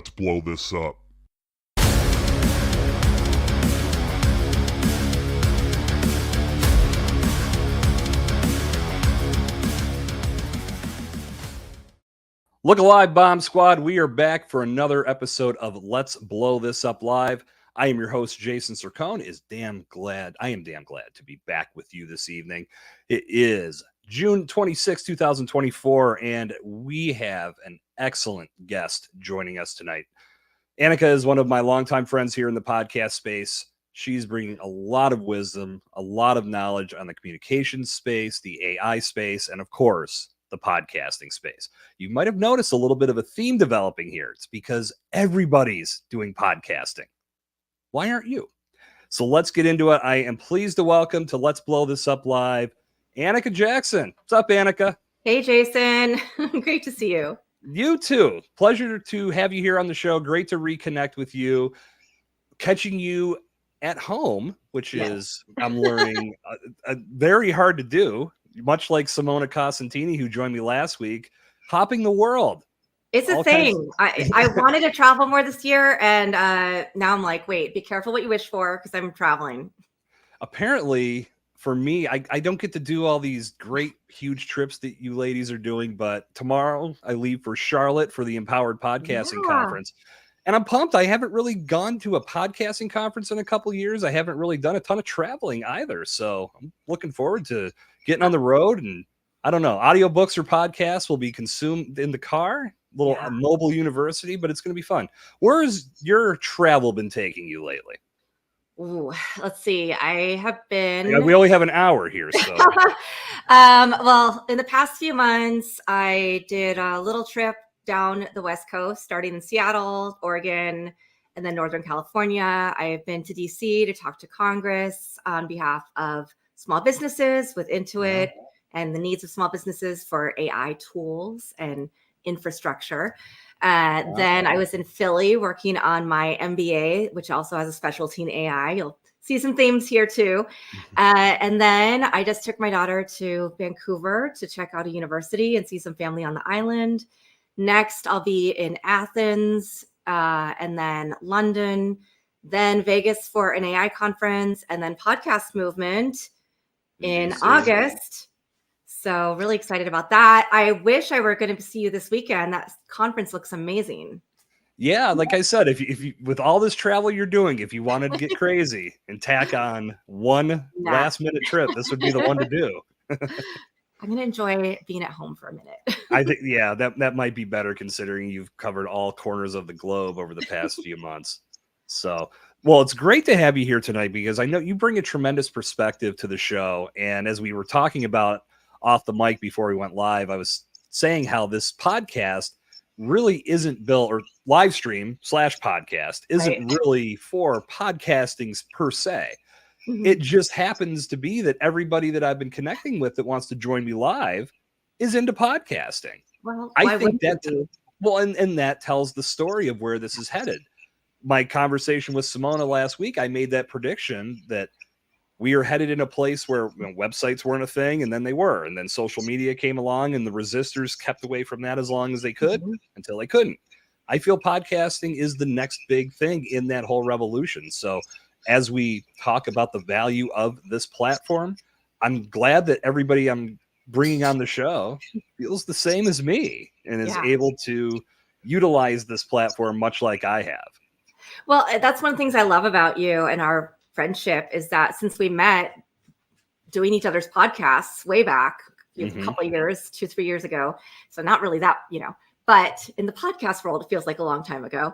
let's blow this up. Look alive, Bomb Squad. We are back for another episode of Let's Blow This Up Live. I am your host, Jason Sircone. I am damn glad to be back with you this evening. It is June 26, 2024, and we have an excellent guest joining us tonight. Anika is one of my longtime friends here in the podcast space. She's bringing a lot of wisdom, a lot of knowledge on the communications space, the AI space, and of course, the podcasting space. You might have noticed a little bit of a theme developing here. It's because everybody's doing podcasting. Why aren't you? So let's get into it. I am pleased to welcome to Let's Blow This Up Live, Anika Jackson. What's up, Anika? Hey, Jason. Great to see you. You too. Pleasure to have you here on the show. Great to reconnect with you. Catching you at home, which is, I'm learning, very hard to do. Much like Simona Cosentini, who joined me last week, hopping the world. It's a thing. I wanted to travel more this year, and now I'm like, wait, be careful what you wish for, because I'm traveling. Apparently, for me, I don't get to do all these great, huge trips that you ladies are doing, but tomorrow I leave for Charlotte for the Empowered Podcasting Conference. And I'm pumped. I haven't really gone to a podcasting conference in a couple of years. I haven't really done a ton of traveling either. So I'm looking forward to getting on the road, and I don't know, audiobooks or podcasts will be consumed in the car, little mobile university, but it's going to be fun. Where has your travel been taking you lately? Ooh, let's see. I have been. We only have an hour here, so. Well, in the past few months, I did a little trip down the West Coast, starting in Seattle, Oregon, and then Northern California. I've been to DC to talk to Congress on behalf of small businesses with Intuit and the needs of small businesses for AI tools and infrastructure. Then I was in Philly working on my MBA, which also has a specialty in AI. You'll see some themes here too. And then I just took my daughter to Vancouver to check out a university and see some family on the island. Next, I'll be in Athens, and then London, then Vegas for an AI conference, and then Podcast Movement in August. So really excited about that. I wish I were going to see you this weekend. That conference looks amazing. Yeah, like I said, if you with all this travel you're doing, if you wanted to get crazy and tack on one last minute trip, this would be the one to do. I'm going to enjoy being at home for a minute. I think, that might be better considering you've covered all corners of the globe over the past few months. So, well, it's great to have you here tonight because I know you bring a tremendous perspective to the show. And as we were talking about off the mic before we went live, I was saying how this podcast really isn't built, or live stream / podcast isn't really for podcasting per se. It just happens to be that everybody that I've been connecting with that wants to join me live is into podcasting. Well, I think that, and that tells the story of where this is headed. My conversation with Simona last week, I made that prediction that we are headed in a place where websites weren't a thing, and then they were. And then social media came along, and the resistors kept away from that as long as they could until they couldn't. I feel podcasting is the next big thing in that whole revolution. So as we talk about the value of this platform, I'm glad that everybody I'm bringing on the show feels the same as me and is able to utilize this platform much like I have. Well, that's one of the things I love about you and our friendship is that since we met doing each other's podcasts way back a couple of years, 2-3 years ago, so not really that, but in the podcast world, it feels like a long time ago.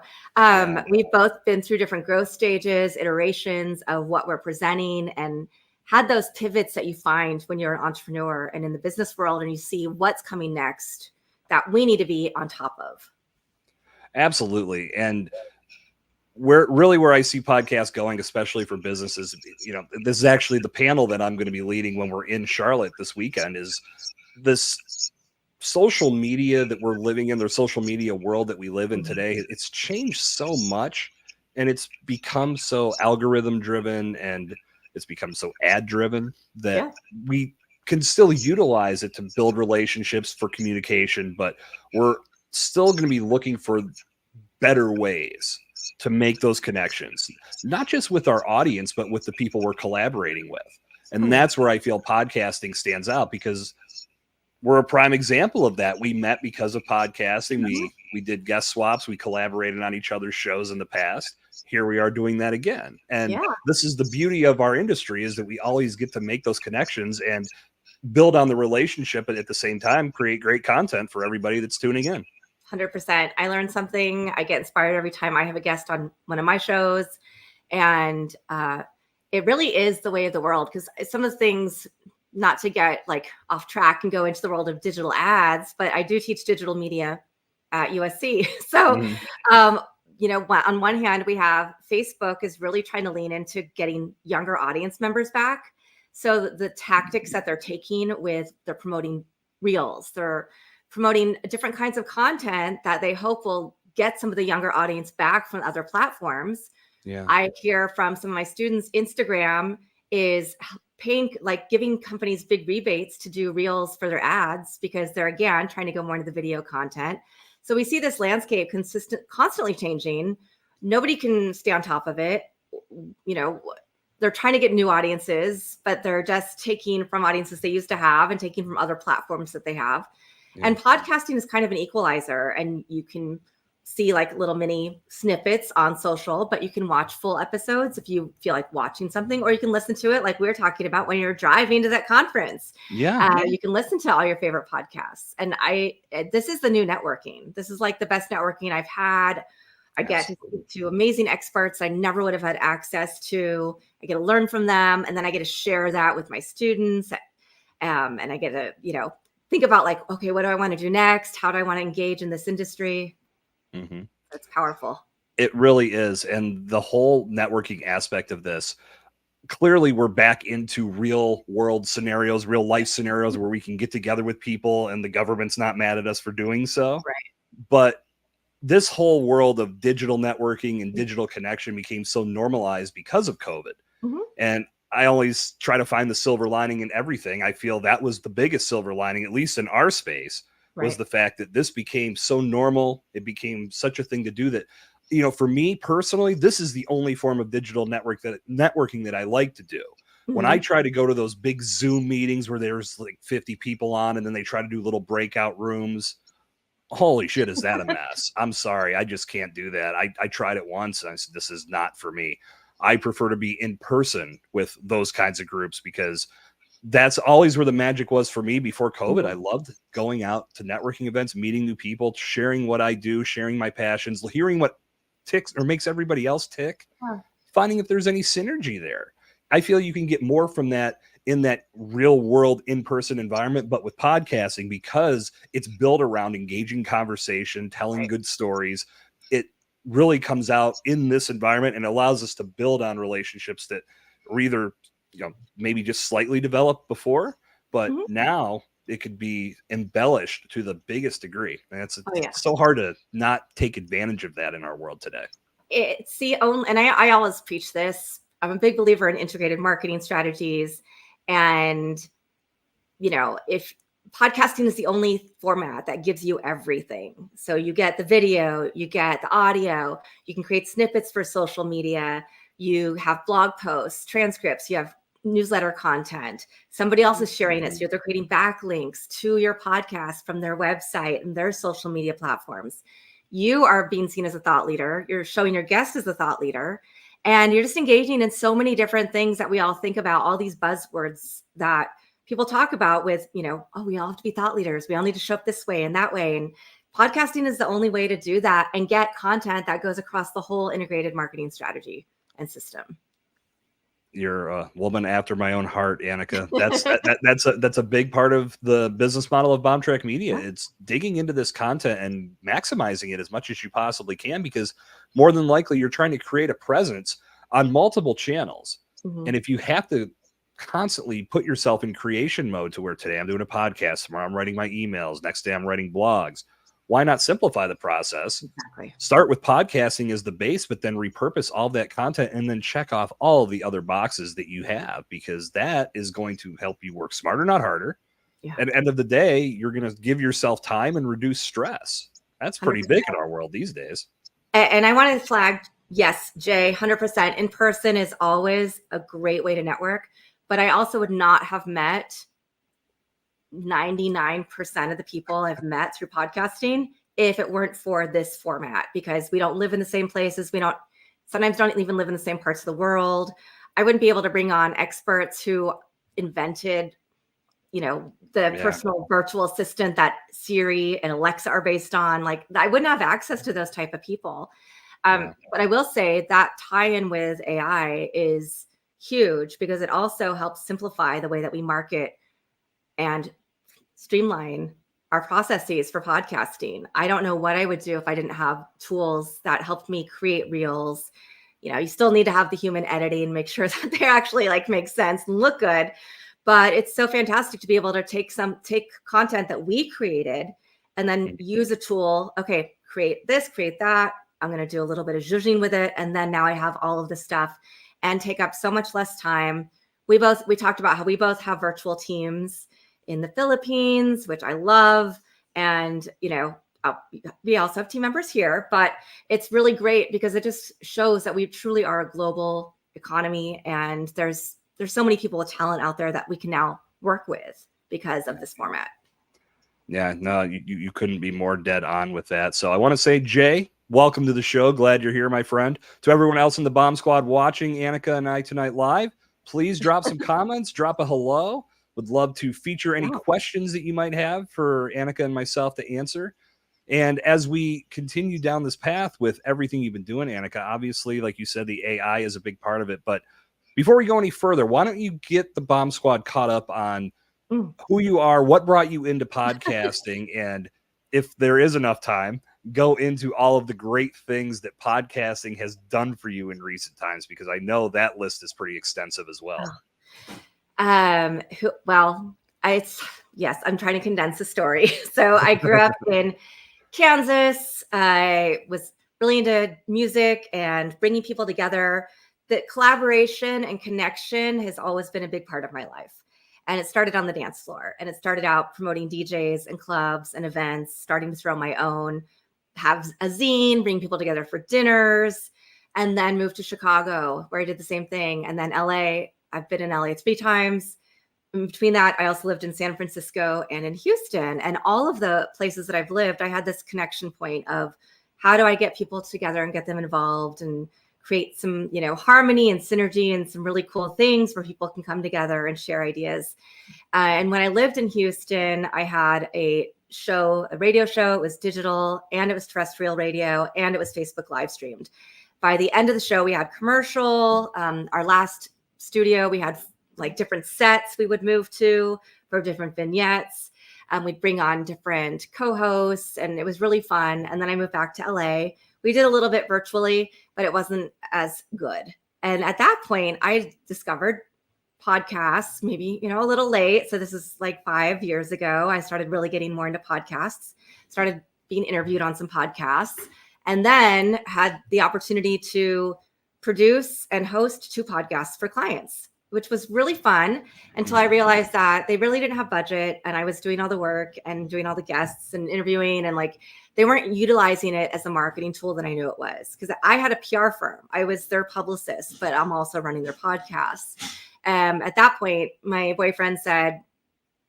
We've both been through different growth stages, iterations of what we're presenting, and had those pivots that you find when you're an entrepreneur and in the business world, and you see what's coming next that we need to be on top of. Absolutely. And where I see podcasts going, especially for businesses, this is actually the panel that I'm going to be leading when we're in Charlotte this weekend, is this social media that we're living in, the social media world that we live in today. It's changed so much, and it's become so algorithm driven, and it's become so ad driven that we can still utilize it to build relationships for communication, but we're still going to be looking for better ways to make those connections, not just with our audience, but with the people we're collaborating with. And that's where I feel podcasting stands out, because we're a prime example of that. We met because of podcasting. We did guest swaps. We collaborated on each other's shows in the past. Here we are doing that again. And this is the beauty of our industry, is that we always get to make those connections and build on the relationship, but at the same time, create great content for everybody that's tuning in. 100%. I learn something. I get inspired every time I have a guest on one of my shows. And it really is the way of the world, because some of the things, not to get like off track and go into the world of digital ads, but I do teach digital media at USC. So, you know, on one hand, we have Facebook is really trying to lean into getting younger audience members back. So the tactics that they're taking with, they're promoting reels, they're promoting different kinds of content that they hope will get some of the younger audience back from other platforms. Yeah. I hear from some of my students, Instagram is paying, like giving companies big rebates to do reels for their ads, because they're, again, trying to go more into the video content. So we see this landscape constantly changing. Nobody can stay on top of it. You know, they're trying to get new audiences, but they're just taking from audiences they used to have and taking from other platforms that they have. Yeah. And podcasting is kind of an equalizer, and you can see like little mini snippets on social, but you can watch full episodes if you feel like watching something, or you can listen to it like we were talking about when you're driving to that conference. You can listen to all your favorite podcasts. And this is the new networking. This is like the best networking I've had. I get to speak to amazing experts I never would have had access to. I get to learn from them, and then I get to share that with my students. And I get to, you know, think about like, okay, what do I want to do next? How do I want to engage in this industry? That's powerful. It really is. And the whole networking aspect of this, clearly we're back into real world scenarios, real life scenarios where we can get together with people and the government's not mad at us for doing so. Right. But this whole world of digital networking and digital connection became so normalized because of COVID. And I always try to find the silver lining in everything. I feel that was the biggest silver lining, at least in our space, was the fact that this became so normal. It became such a thing to do that, you know, for me personally, this is the only form of digital networking that I like to do. When I try to go to those big Zoom meetings where there's like 50 people on, and then they try to do little breakout rooms, holy shit, is that a mess? I'm sorry. I just can't do that. I tried it once and I said, this is not for me. I prefer to be in person with those kinds of groups, because that's always where the magic was for me before COVID. I loved going out to networking events, meeting new people, sharing what I do, sharing my passions, hearing what ticks or makes everybody else tick, finding if there's any synergy there. I feel you can get more from that in that real world in-person environment, but with podcasting, because it's built around engaging conversation, telling good stories, it really comes out in this environment and allows us to build on relationships that were either, you know, maybe just slightly developed before, but now it could be embellished to the biggest degree. And it's so hard to not take advantage of that in our world today. It's the only, and I always preach this. I'm a big believer in integrated marketing strategies. And, you know, if podcasting is the only format that gives you everything. So you get the video, you get the audio, you can create snippets for social media, you have blog posts, transcripts, you have newsletter content. Somebody else is sharing it. So they're creating backlinks to your podcast from their website and their social media platforms. You are being seen as a thought leader. You're showing your guest as a thought leader. And you're just engaging in so many different things that we all think about, all these buzzwords that people talk about with, you know, oh, we all have to be thought leaders. We all need to show up this way and that way. And podcasting is the only way to do that and get content that goes across the whole integrated marketing strategy and system. You're a woman after my own heart, Anika. That's a big part of the business model of Bombtrack Media. It's digging into this content and maximizing it as much as you possibly can, because more than likely you're trying to create a presence on multiple channels. And if you have to constantly put yourself in creation mode, to where today I'm doing a podcast, tomorrow I'm writing my emails, next day I'm writing blogs, why not simplify the process? Start with podcasting as the base, but then repurpose all that content and then check off all of the other boxes that you have, because that is going to help you work smarter, not harder. At the end of the day, you're going to give yourself time and reduce stress. That's pretty 100%. Big in our world these days. And I want to flag, yes, Jay, 100% in person is always a great way to network. But I also would not have met 99% of the people I've met through podcasting if it weren't for this format, because we don't live in the same places. Sometimes don't even live in the same parts of the world. I wouldn't be able to bring on experts who invented, the personal virtual assistant that Siri and Alexa are based on. Like, I wouldn't have access to those type of people. But I will say that tie-in with AI is huge because it also helps simplify the way that we market and streamline our processes for podcasting. I don't know what I would do if I didn't have tools that helped me create reels. You still need to have the human editing, make sure that they actually make sense and look good. But it's so fantastic to be able to take content that we created and then use a tool. Okay, create this, create that. I'm going to do a little bit of zhuzhing with it. And then now I have all of the stuff and take up so much less time. We talked about how we both have virtual teams in the Philippines, which I love. And, we also have team members here, but it's really great because it just shows that we truly are a global economy. And there's so many people with talent out there that we can now work with because of this format. Yeah, no, you couldn't be more dead on with that. So I want to say, Jay, welcome to the show. Glad you're here, my friend. To everyone else in the Bomb Squad watching Anika and I tonight live, please drop some comments, drop a hello. Would love to feature any questions that you might have for Anika and myself to answer. And as we continue down this path with everything you've been doing, Anika, obviously, like you said, the AI is a big part of it. But before we go any further, why don't you get the Bomb Squad caught up on who you are, what brought you into podcasting, and if there is enough time, go into all of the great things that podcasting has done for you in recent times, because I know that list is pretty extensive as well. I'm trying to condense the story. So I grew up in Kansas. I was really into music and bringing people together. The collaboration and connection has always been a big part of my life. And it started on the dance floor, and it started out promoting DJs and clubs and events, starting to throw my own, have a zine, bring people together for dinners, and then moved to Chicago where I did the same thing. And then LA, I've been in LA 3 times. In between that, I also lived in San Francisco and in Houston. And all of the places that I've lived, I had this connection point of how do I get people together and get them involved and create some, harmony and synergy and some really cool things where people can come together and share ideas. And when I lived in Houston, I had a radio show. It was digital and it was terrestrial radio and it was Facebook live streamed. By the end of the show, we had commercial. Our last studio, we had different sets we would move to for different vignettes. We'd bring on different co-hosts and it was really fun. And then I moved back to LA. We did a little bit virtually, but it wasn't as good. And at that point, I discovered podcasts, maybe, a little late. So this is 5 years ago. I started really getting more into podcasts, started being interviewed on some podcasts, and then had the opportunity to produce and host 2 podcasts for clients, which was really fun until I realized that they really didn't have budget and I was doing all the work and doing all the guests and interviewing and they weren't utilizing it as a marketing tool that I knew it was, because I had a PR firm. I was their publicist, but I'm also running their podcasts. At that point, my boyfriend said,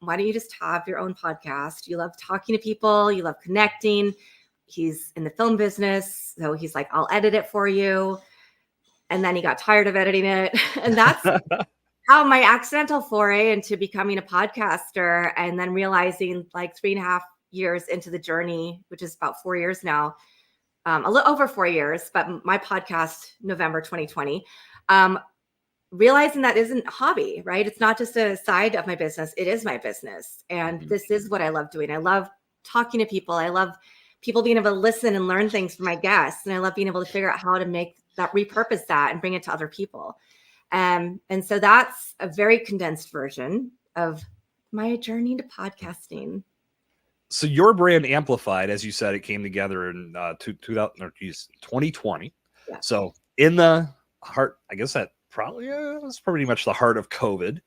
why don't you just have your own podcast? You love talking to people. You love connecting. He's in the film business. So he's like, I'll edit it for you. And then he got tired of editing it. And that's how my accidental foray into becoming a podcaster, and then realizing 3.5 years into the journey, which is about 4 years now, a little over 4 years, but my podcast, November 2020, realizing that isn't a hobby, right? It's not just a side of my business. It is my business. And this is what I love doing. I love talking to people. I love people being able to listen and learn things from my guests. And I love being able to figure out how to repurpose that and bring it to other people. And so that's a very condensed version of my journey to podcasting. So your brand Amplified, as you said, it came together in 2020. Yeah. So in the heart, I guess that probably was pretty much the heart of COVID.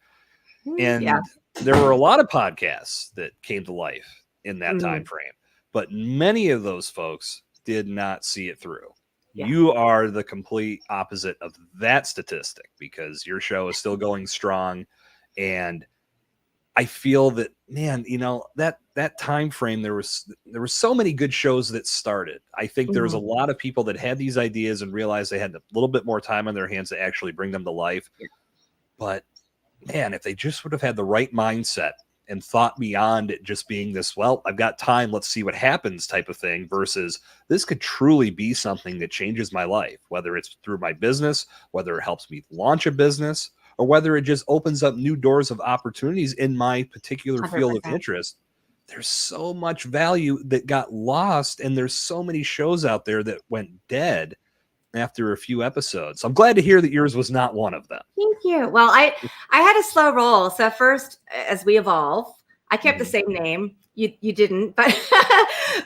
And there were a lot of podcasts that came to life in that time frame. But many of those folks did not see it through. Yeah. You are the complete opposite of that statistic because your show is still going strong. And I feel that, man, that time frame, there was so many good shows that started. I think there was a Mhm. lot of people that had these ideas and realized they had a little bit more time on their hands to actually bring them to life. Yeah. But man, if they just would have had the right mindset and thought beyond it just being this, well, I've got time, let's see what happens type of thing, versus this could truly be something that changes my life, whether it's through my business, whether it helps me launch a business, or whether it just opens up new doors of opportunities in my particular field of 100%. interest. There's so much value that got lost, and there's so many shows out there that went dead after a few episodes. So I'm glad to hear that yours was not one of them. Thank you. Well, I had a slow roll. So first, as we evolve, I kept the Mhm. same name. You didn't, but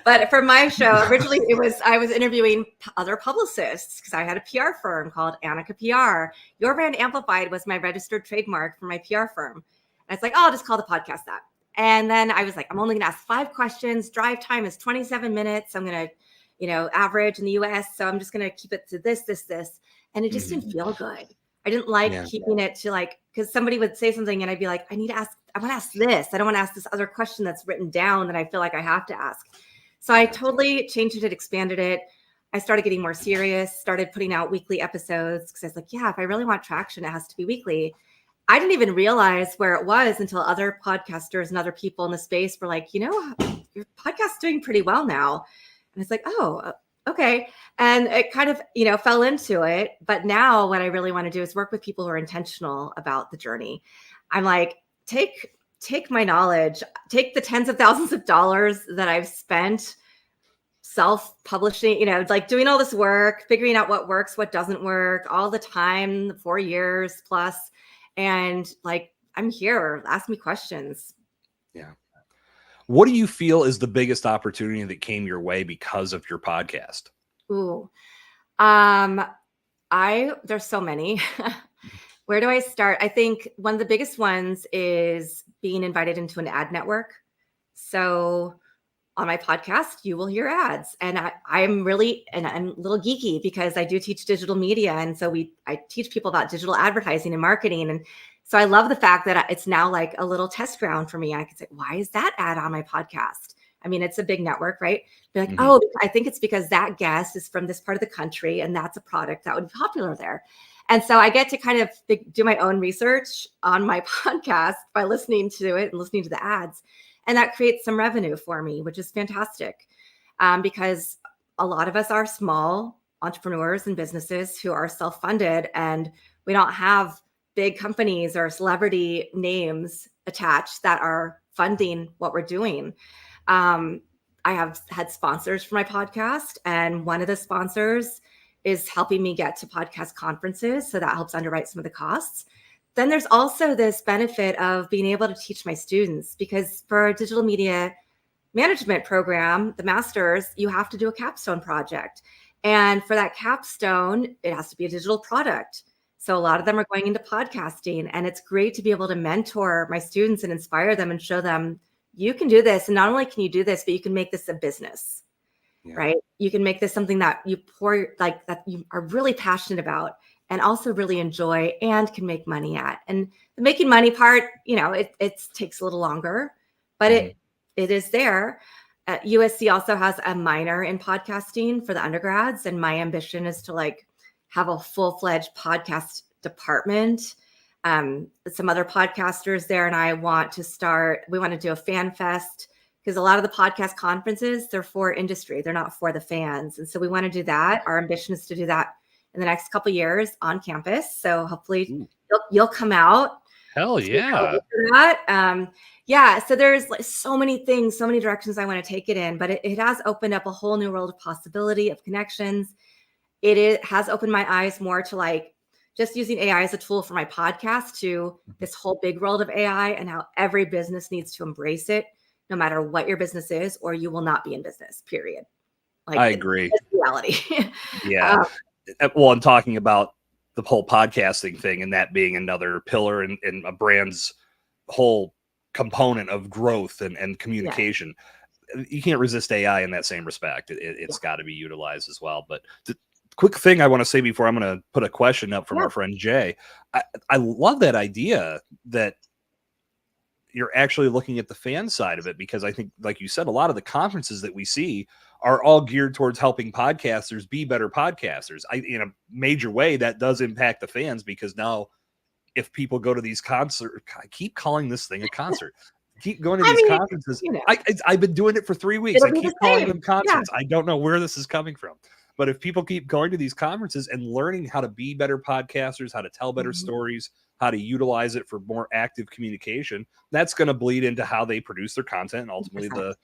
but for my show, originally I was interviewing other publicists because I had a PR firm called Anika PR. Your Brand Amplified was my registered trademark for my PR firm. And it's like, oh, I'll just call the podcast that. And then I was like, I'm only going to ask 5 questions. Drive time is 27 minutes. I'm going to, average in the US. So I'm just going to keep it to this. And it just didn't feel good. I didn't like keeping it to because somebody would say something and I'd be like, I want to ask this. I don't want to ask this other question that's written down that I feel like I have to ask. So I totally changed it, expanded it. I started getting more serious, started putting out weekly episodes because I was like, yeah, if I really want traction, it has to be weekly. I didn't even realize where it was until other podcasters and other people in the space were like, your podcast's doing pretty well now. And it's like, oh, okay. And it kind of, fell into it. But now what I really want to do is work with people who are intentional about the journey. I'm like, take my knowledge, take the tens of thousands of dollars that I've spent self-publishing, doing all this work, figuring out what works, what doesn't work, all the time, 4 years plus. And I'm here, ask me questions. Yeah. What do you feel is the biggest opportunity that came your way because of your podcast? Ooh. There's so many. Where do I start? I think one of the biggest ones is being invited into an ad network. So on my podcast, you will hear ads. And I'm a little geeky because I do teach digital media. And so I teach people about digital advertising and marketing. And so I love the fact that it's now like a little test ground for me. I can say, why is that ad on my podcast? I mean, it's a big network, right? Be like, oh, I think it's because that guest is from this part of the country and that's a product that would be popular there. And so I get to kind of do my own research on my podcast by listening to it and listening to the ads. And that creates some revenue for me, which is fantastic because a lot of us are small entrepreneurs and businesses who are self-funded and we don't have big companies or celebrity names attached that are funding what we're doing. I have had sponsors for my podcast, and one of the sponsors is helping me get to podcast conferences. So that helps underwrite some of the costs. Then there's also this benefit of being able to teach my students because for a digital media management program, the masters, you have to do a capstone project. And for that capstone, it has to be a digital product. So a lot of them are going into podcasting, and it's great to be able to mentor my students and inspire them and show them you can do this. And not only can you do this, but you can make this a business, right? You can make this something that that you are really passionate about and also really enjoy and can make money at. And the making money part, it takes a little longer, but it is there. USC also has a minor in podcasting for the undergrads. And my ambition is to have a full-fledged podcast department. Some other podcasters there and I we want to do a fan fest because a lot of the podcast conferences, they're for industry. They're not for the fans. And so we want to do that. Our ambition is to do that in the next couple of years on campus. So hopefully you'll come out. Hell yeah. So there's so many things, so many directions I want to take it in, but it has opened up a whole new world of possibility of connections. It has opened my eyes more to just using AI as a tool for my podcast to this whole big world of AI and how every business needs to embrace it, no matter what your business is, or you will not be in business, period. I agree. It's reality. Yeah. Well, I'm talking about the whole podcasting thing and that being another pillar in a brand's whole component of growth and communication. You can't resist AI in that same respect. It's got to be utilized as well. But quick thing I want to say before I'm going to put a question up from Yeah. our friend Jay. I love that idea that you're actually looking at the fan side of it, because I think, like you said, a lot of the conferences that we see are all geared towards helping podcasters be better podcasters. In a major way, that does impact the fans, because now if people go to these concerts, I keep calling this thing a concert. Keep going to these conferences. You know, I've been doing it for 3 weeks. it'll I be keep the calling same. them concerts. I don't know where this is coming from. But if people keep going to these conferences and learning how to be better podcasters, how to tell better stories, how to utilize it for more active communication, that's going to bleed into how they produce their content, and ultimately 100%. the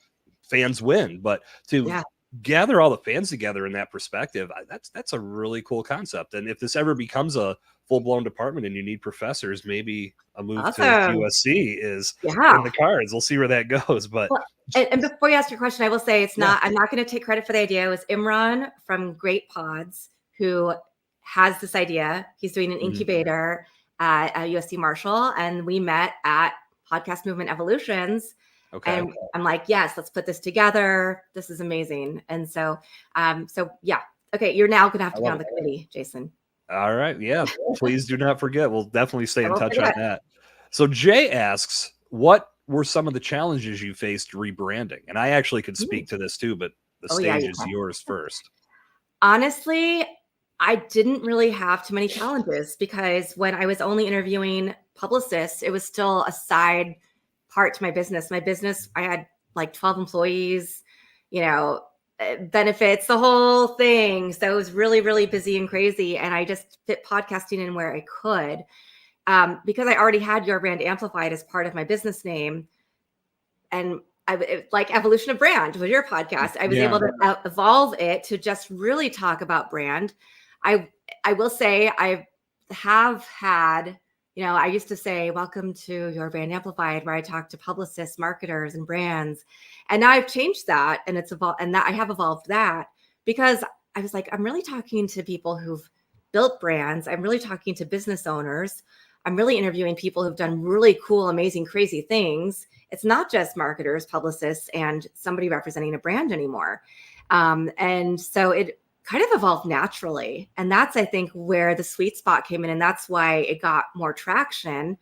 fans win. But to gather all the fans together in that perspective, that's a really cool concept. And if this ever becomes a full-blown department and you need professors, maybe a move to USC is in the cards. We'll see where that goes. But and before you ask your question, I will say it's not, I'm not going to take credit for the idea. It was Imran from Great Pods who has this idea. He's doing an incubator at USC Marshall, and we met at Podcast Movement Evolutions. And I'm like, yes, let's put this together. This is amazing. And so, yeah. Okay. You're now going to have to be on the committee, Jason. All right. Yeah. Please do not forget. We'll definitely stay in touch on that. So Jay asks, what were some of the challenges you faced rebranding? And I actually could speak to this too, but the stage is yours first. Honestly, I didn't really have too many challenges, because when I was only interviewing publicists, it was still a side part to my business. I had like 12 employees, benefits, the whole thing. So it was really, really busy and crazy. And I just fit podcasting in where I could, because I already had Your Brand Amplified as part of my business name. And like Evolution of Brand was your podcast. I was able to evolve it to just really talk about brand. I will say I have had, I used to say, welcome to Your Brand Amplified, where I talk to publicists, marketers, and brands. And now I've changed that, and it's evolved, and that I have evolved that, because I was like, I'm really talking to people who've built brands. I'm really talking to business owners. I'm really interviewing people who've done really cool, amazing, crazy things. It's not just marketers, publicists, and somebody representing a brand anymore. And so it kind of evolved naturally. And that's, I think, where the sweet spot came in. And that's why it got more traction,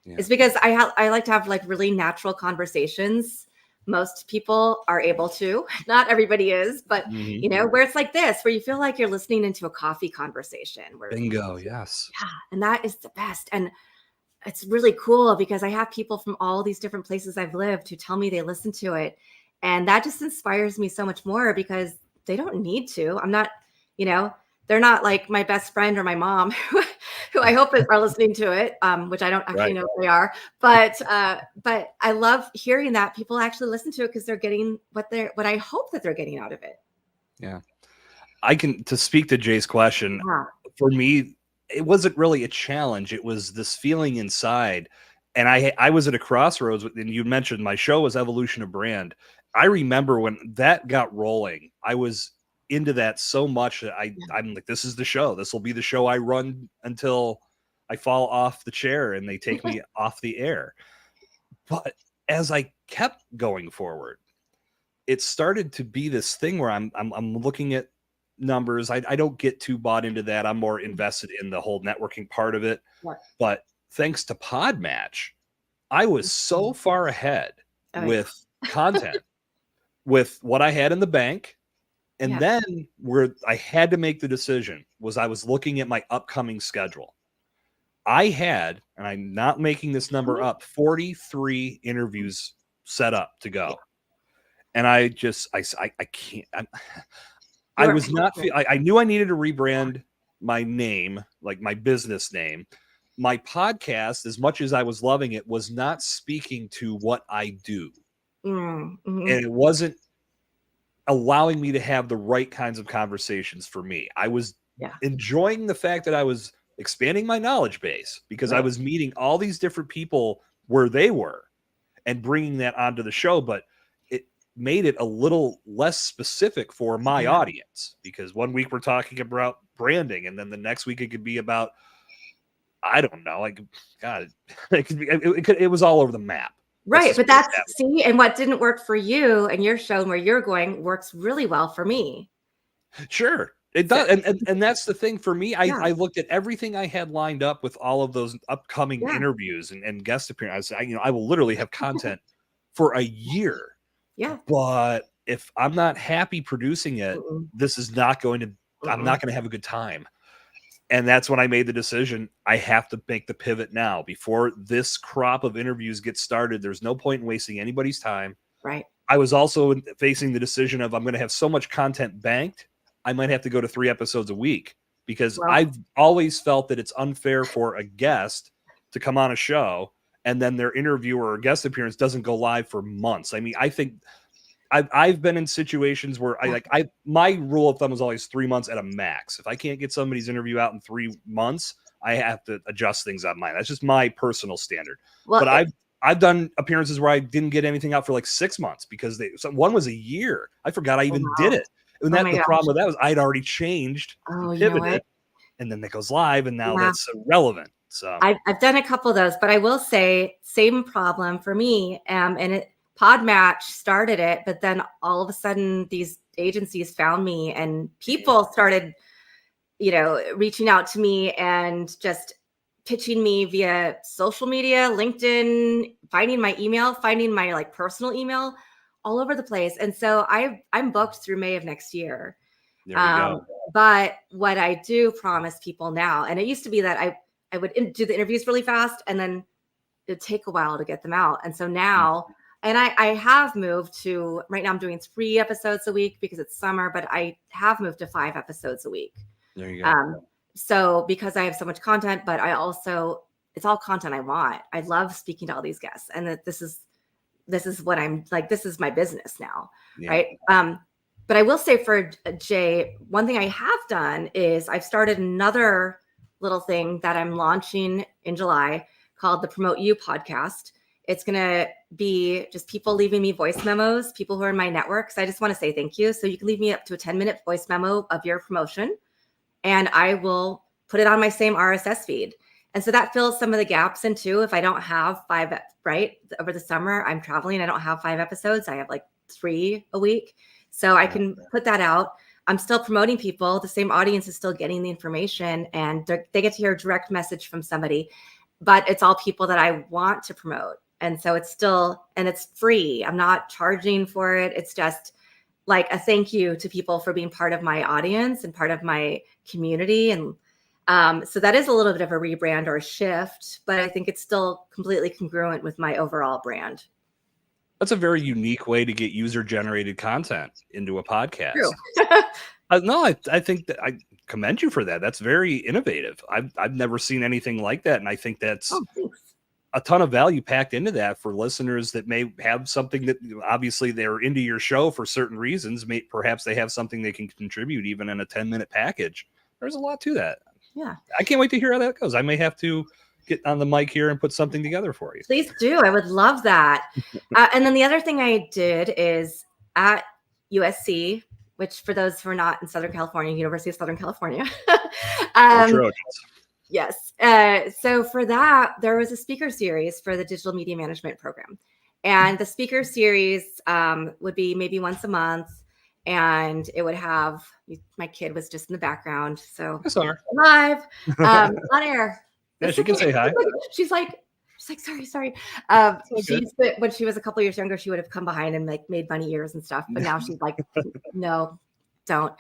is because I like to have like really natural conversations. Most people are able to, not everybody is, but where it's like this, where you feel like you're listening into a coffee conversation. Bingo. Yes. Yeah. And that is the best. And it's really cool, because I have people from all these different places I've lived who tell me they listen to it. And that just inspires me so much more, because they don't need to. I'm not, they're not like my best friend or my mom, who I hope are listening to it, which I don't actually know if they are. But I love hearing that people actually listen to it, because they're getting what I hope that they're getting out of it. Yeah. To speak to Jay's question, for me, it wasn't really a challenge. It was this feeling inside. And I was at a crossroads, and you mentioned my show was Evolution of Brand. I remember when that got rolling, I was into that so much that I'm like, this is the show. This will be the show I run until I fall off the chair and they take me off the air. But as I kept going forward, it started to be this thing where I'm looking at numbers. I don't get too bought into that. I'm more invested in the whole networking part of it. But thanks to Podmatch, I was so far ahead with content, with what I had in the bank. And then where I had to make the decision was I was looking at my upcoming schedule. I had, and I'm not making this number up, 43 interviews set up to go. And I can't. I knew I needed to rebrand my name, like my business name. My podcast, as much as I was loving it, was not speaking to what I do. And it wasn't allowing me to have the right kinds of conversations for me. I was enjoying the fact that I was expanding my knowledge base, because I was meeting all these different people where they were and bringing that onto the show. But it made it a little less specific for my audience, because one week we're talking about branding, and then the next week it could be about, I don't know, like, God, it was all over the map. Right. But that's, see, and what didn't work for you and your show and where you're going works really well for me. Sure. It does, and that's the thing for me. Yeah. I looked at everything I had lined up with all of those upcoming Yeah. interviews and guest appearances. I will literally have content for a year. Yeah. But if I'm not happy producing it, this is not going to. I'm not going to have a good time. And that's when I made the decision. I have to make the pivot now before this crop of interviews gets started. There's no point in wasting anybody's time. Right. I was also facing the decision of I'm going to have so much content banked, I might have to go to 3 episodes a week because I've always felt that it's unfair for a guest to come on a show and then their interviewer or guest appearance doesn't go live for months. I mean, I think I've been in situations where my rule of thumb is always 3 months at a max. If I can't get somebody's interview out in 3 months, I have to adjust things on mine. That's just my personal standard. Well, but I've done appearances where I didn't get anything out for like 6 months because one was a year. I forgot I even did it. And the problem with that was I'd already changed, pivoted, and then it goes live, and now that's irrelevant. So I've done a couple of those, but I will say same problem for me. And Podmatch started it, but then all of a sudden these agencies found me and people started, reaching out to me and just pitching me via social media, LinkedIn, finding my email, finding my like personal email all over the place. And so I'm booked through May of next year. There you go. But what I do promise people now, and it used to be that I would do the interviews really fast and then it'd take a while to get them out. And so now, and I have moved to, right now I'm doing 3 episodes a week because it's summer, but I have moved to 5 episodes a week. There you go. So because I have so much content, but it's all content I want. I love speaking to all these guests and that this is what I'm like, this is my business now. Yeah. Right. But I will say for Jay, one thing I have done is I've started another little thing that I'm launching in July called the Promote You podcast. It's going to be just people leaving me voice memos, people who are in my network. So I just want to say thank you. So you can leave me up to a 10-minute voice memo of your promotion and I will put it on my same RSS feed. And so that fills some of the gaps in too. If I don't have 5, right, over the summer, I'm traveling, I don't have 5 episodes. I have like 3 a week. So I can put that out. I'm still promoting people. The same audience is still getting the information and they get to hear a direct message from somebody, but it's all people that I want to promote. And so it's still, and it's free. I'm not charging for it. It's just like a thank you to people for being part of my audience and part of my community. And so that is a little bit of a rebrand or a shift, but I think it's still completely congruent with my overall brand. That's a very unique way to get user-generated content into a podcast. True. No, I think that I commend you for that. That's very innovative. I've never seen anything like that, and I think that's a ton of value packed into that for listeners that may have something that obviously they're into your show for certain reasons. Perhaps they have something they can contribute even in a 10-minute package. There's a lot to that. Yeah. I can't wait to hear how that goes. I may have to get on the mic here and put something together for you. Please do. I would love that. And then the other thing I did is at USC, which for those who are not in Southern California, University of Southern California. Yes. So for that, there was a speaker series for the digital media management program. And the speaker series would be maybe once a month. And it would have, my kid was just in the background. So live on air. Yeah, she can say hi. She's like, sorry. When she was a couple years younger, she would have come behind and like made bunny ears and stuff. But now she's like, no, don't.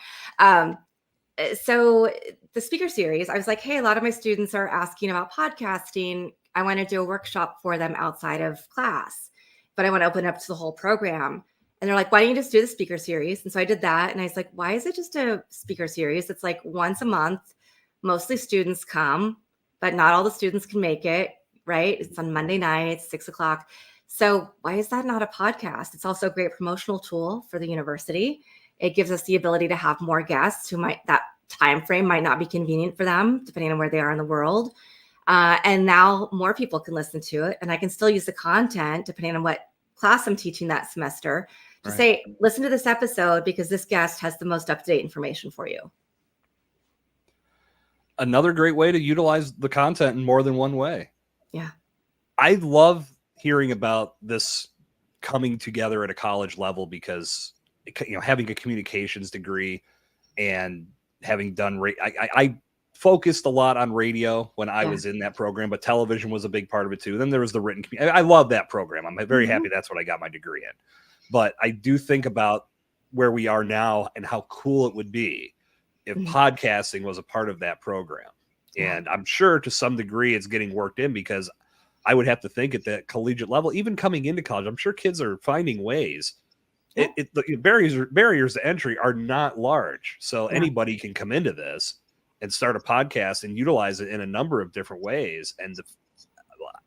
So the speaker series, I was like, hey, a lot of my students are asking about podcasting. I want to do a workshop for them outside of class, but I want to open up to the whole program. And they're like, why don't you just do the speaker series? And so I did that. And I was like, why is it just a speaker series? It's like once a month, mostly students come, but not all the students can make it, right? It's on Monday nights, 6:00. So why is that not a podcast? It's also a great promotional tool for the university. It gives us the ability to have more guests that time frame might not be convenient for them, depending on where they are in the world. And now more people can listen to it. And I can still use the content, depending on what class I'm teaching that semester, to say, listen to this episode because this guest has the most up-to-date information for you. Another great way to utilize the content in more than one way. Yeah. I love hearing about this coming together at a college level because, having a communications degree and having done I focused a lot on radio when I was in that program, but television was a big part of it too. Then there was the written community. I love that program. I'm very happy that's what I got my degree in. But I do think about where we are now and how cool it would be if podcasting was a part of that program. And I'm sure to some degree it's getting worked in, because I would have to think at that collegiate level, even coming into college, I'm sure kids are finding ways. The barriers to entry are not large. So anybody can come into this and start a podcast and utilize it in a number of different ways. And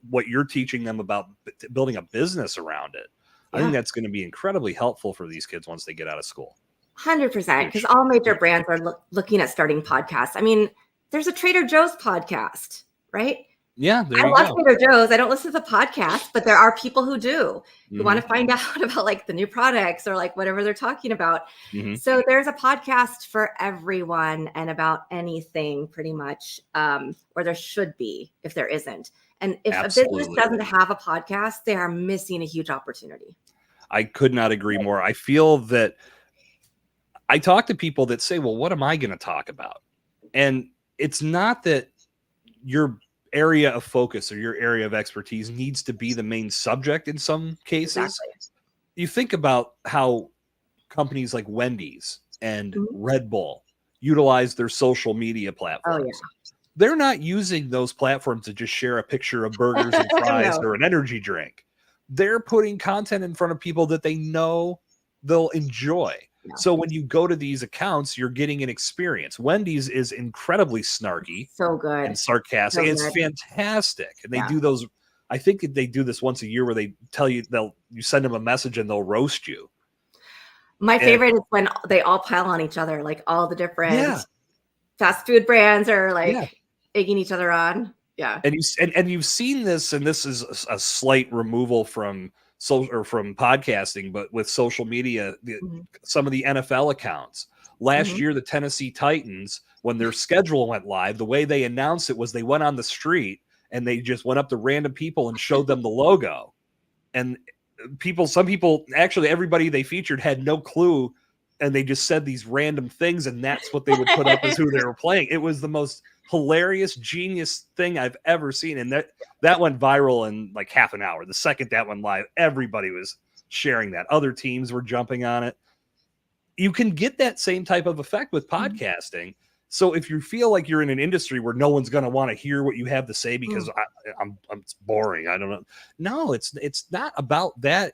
what you're teaching them about building a business around it, I think that's going to be incredibly helpful for these kids once they get out of school. 100%. Because all major brands are looking at starting podcasts. I mean, there's a Trader Joe's podcast, right? Yeah, I love Trader Joe's. I don't listen to the podcast, but there are people who do, who want to find out about like the new products or like whatever they're talking about. So there's a podcast for everyone and about anything pretty much, or there should be if there isn't. And if a business doesn't have a podcast, they are missing a huge opportunity. I could not agree more. I feel that I talk to people that say, well, what am I going to talk about? And it's not that your area of focus or your area of expertise needs to be the main subject in some cases. Exactly. You think about how companies like Wendy's and Red Bull utilize their social media platforms. They're not using those platforms to just share a picture of burgers and fries or an energy drink. They're putting content in front of people that they know they'll enjoy. So when you go to these accounts, you're getting an experience. Wendy's is incredibly snarky, so good, and sarcastic. It's fantastic. And they do those. I think they do this once a year where they tell you you send them a message and they'll roast you. My favorite is when they all pile on each other, like all the different fast food brands are like egging each other on. Yeah. And you've seen this, and this is a slight removal from from podcasting, but with social media, some of the NFL accounts. Last year, the Tennessee Titans, when their schedule went live, the way they announced it was they went on the street and they just went up to random people and showed them the logo. And some people, actually everybody they featured had no clue, and they just said these random things, and that's what they would put up as who they were playing. It was the most hilarious, genius thing I've ever seen. And that went viral in like half an hour. The second that went live, everybody was sharing that. Other teams were jumping on it. You can get that same type of effect with podcasting. So if you feel like you're in an industry where no one's going to want to hear what you have to say because I'm it's boring, I don't know. No, it's not about that.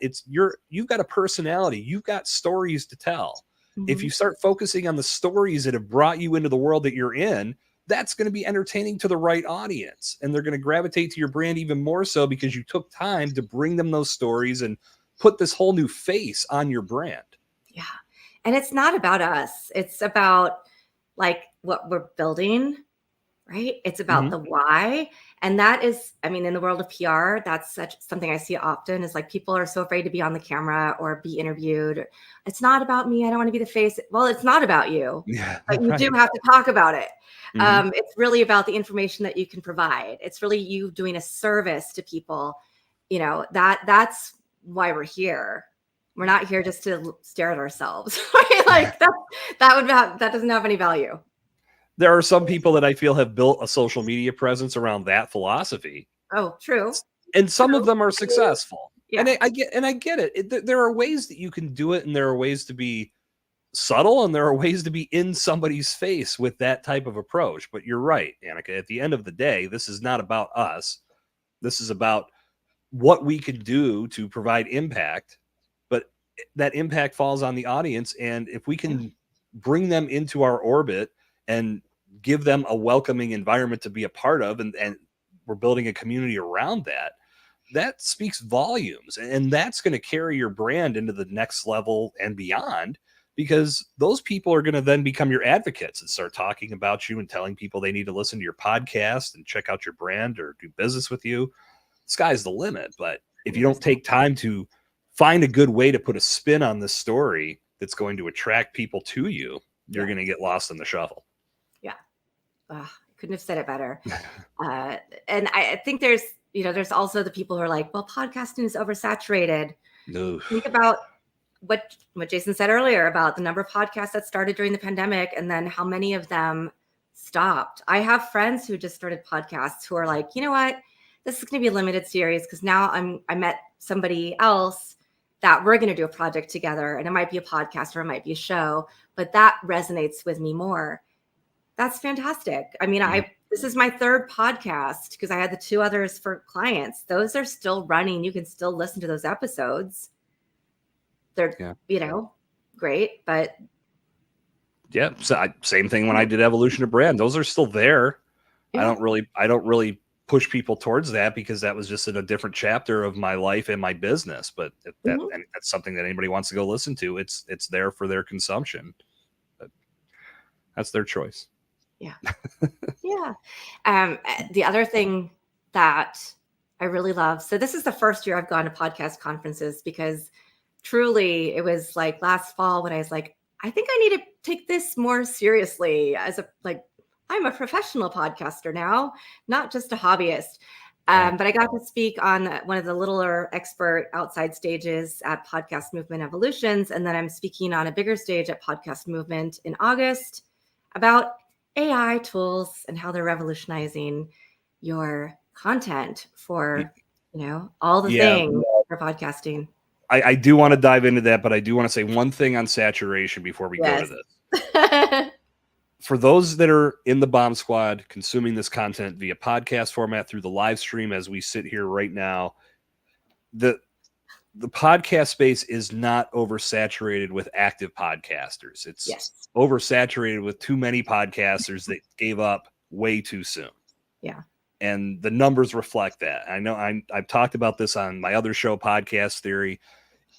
You've got a personality. You've got stories to tell. If you start focusing on the stories that have brought you into the world that you're in, that's going to be entertaining to the right audience. And they're going to gravitate to your brand even more so because you took time to bring them those stories and put this whole new face on your brand. Yeah. And it's not about us. It's about like what we're building, right? It's about the why. And that is, I mean, in the world of PR, that's something I see often is like people are so afraid to be on the camera or be interviewed. It's not about me. I don't want to be the face. Well, it's not about you, but you do have to talk about it. It's really about the information that you can provide. It's really you doing a service to people. You know, that's why we're here. We're not here just to stare at ourselves. Right? Like that doesn't have any value. There are some people that I feel have built a social media presence around that philosophy. Oh, true. And some of them are successful. Yeah. And I get it. There are ways that you can do it, and there are ways to be subtle, and there are ways to be in somebody's face with that type of approach. But you're right, Anika. At the end of the day, this is not about us. This is about what we can do to provide impact. But that impact falls on the audience. And if we can bring them into our orbit and give them a welcoming environment to be a part of, and we're building a community around that speaks volumes. And that's going to carry your brand into the next level and beyond, because those people are going to then become your advocates and start talking about you and telling people they need to listen to your podcast and check out your brand or do business with you. Sky's the limit. But if you don't take time to find a good way to put a spin on this story that's going to attract people to you, you're going to get lost in the shuffle. Couldn't have said it better. And I think there's also the people who are like, well, podcasting is oversaturated. No. Think about what Jason said earlier about the number of podcasts that started during the pandemic and then how many of them stopped. I have friends who just started podcasts who are like, you know what, this is going to be a limited series because now I met somebody else that we're going to do a project together, and it might be a podcast or it might be a show, but that resonates with me more. That's fantastic. I mean, this is my third podcast because I had the 2 others for clients. Those are still running. You can still listen to those episodes. They're, great, but yeah, same thing when I did Evolution of Brand. Those are still there. Yeah. I don't really push people towards that because that was just in a different chapter of my life and my business. But that's something that anybody wants to go listen to. It's there for their consumption. But that's their choice. Yeah. Yeah. The other thing that I really love. So this is the first year I've gone to podcast conferences because truly it was like last fall when I was like, I think I need to take this more seriously as I'm a professional podcaster now, not just a hobbyist. But I got to speak on one of the littler expert outside stages at Podcast Movement Evolutions. And then I'm speaking on a bigger stage at Podcast Movement in August about AI tools and how they're revolutionizing your content for, all the things for podcasting. I do want to dive into that, but I do want to say one thing on saturation before we go to this. For those that are in the Bomb Squad consuming this content via podcast format through the live stream as we sit here right now, the podcast space is not oversaturated with active podcasters. It's oversaturated with too many podcasters that gave up way too soon. Yeah. And the numbers reflect that. I know I've talked about this on my other show, Podcast Theory.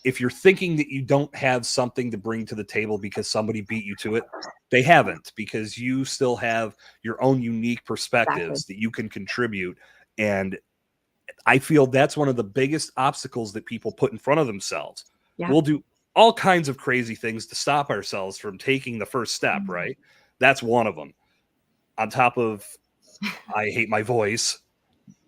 If you're thinking that you don't have something to bring to the table because somebody beat you to it, they haven't, because you still have your own unique perspectives that you can contribute. And I feel that's one of the biggest obstacles that people put in front of themselves. Yeah. We'll do all kinds of crazy things to stop ourselves from taking the first step, right? That's one of them. On top of, I hate my voice.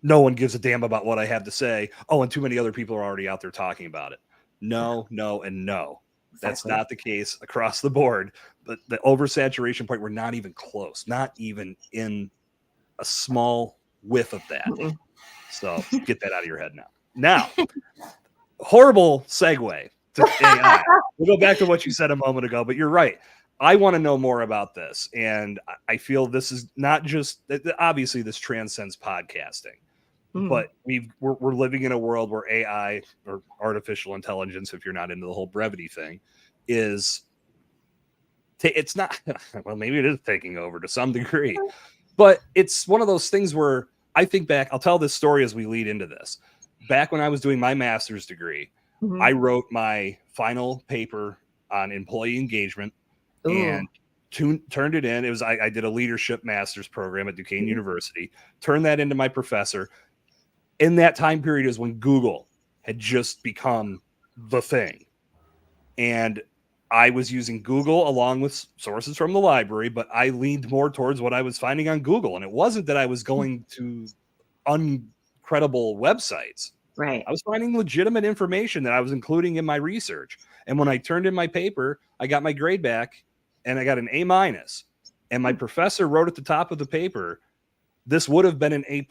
No one gives a damn about what I have to say. Oh, and too many other people are already out there talking about it. No, and no. Exactly. That's not the case across the board. But the oversaturation point, we're not even close, not even in a small whiff of that. So get that out of your head now. Now, horrible segue to AI. We'll go back to what you said a moment ago, but you're right. I want to know more about this. And I feel this is not just, obviously this transcends podcasting. But we're living in a world where AI, or artificial intelligence, if you're not into the whole brevity thing, is it's not, well, maybe it is taking over to some degree, but it's one of those things where I think back, I'll tell this story as we lead into this. Back when I was doing my master's degree, I wrote my final paper on employee engagement and turned it in. It was, I did a leadership master's program at Duquesne University, turned that into my professor. In that time period is when Google had just become the thing. And I was using Google along with sources from the library, but I leaned more towards what I was finding on Google. And it wasn't that I was going to uncredible websites. Right. I was finding legitimate information that I was including in my research. And when I turned in my paper, I got my grade back and I got an A-. And my professor wrote at the top of the paper, this would have been an A+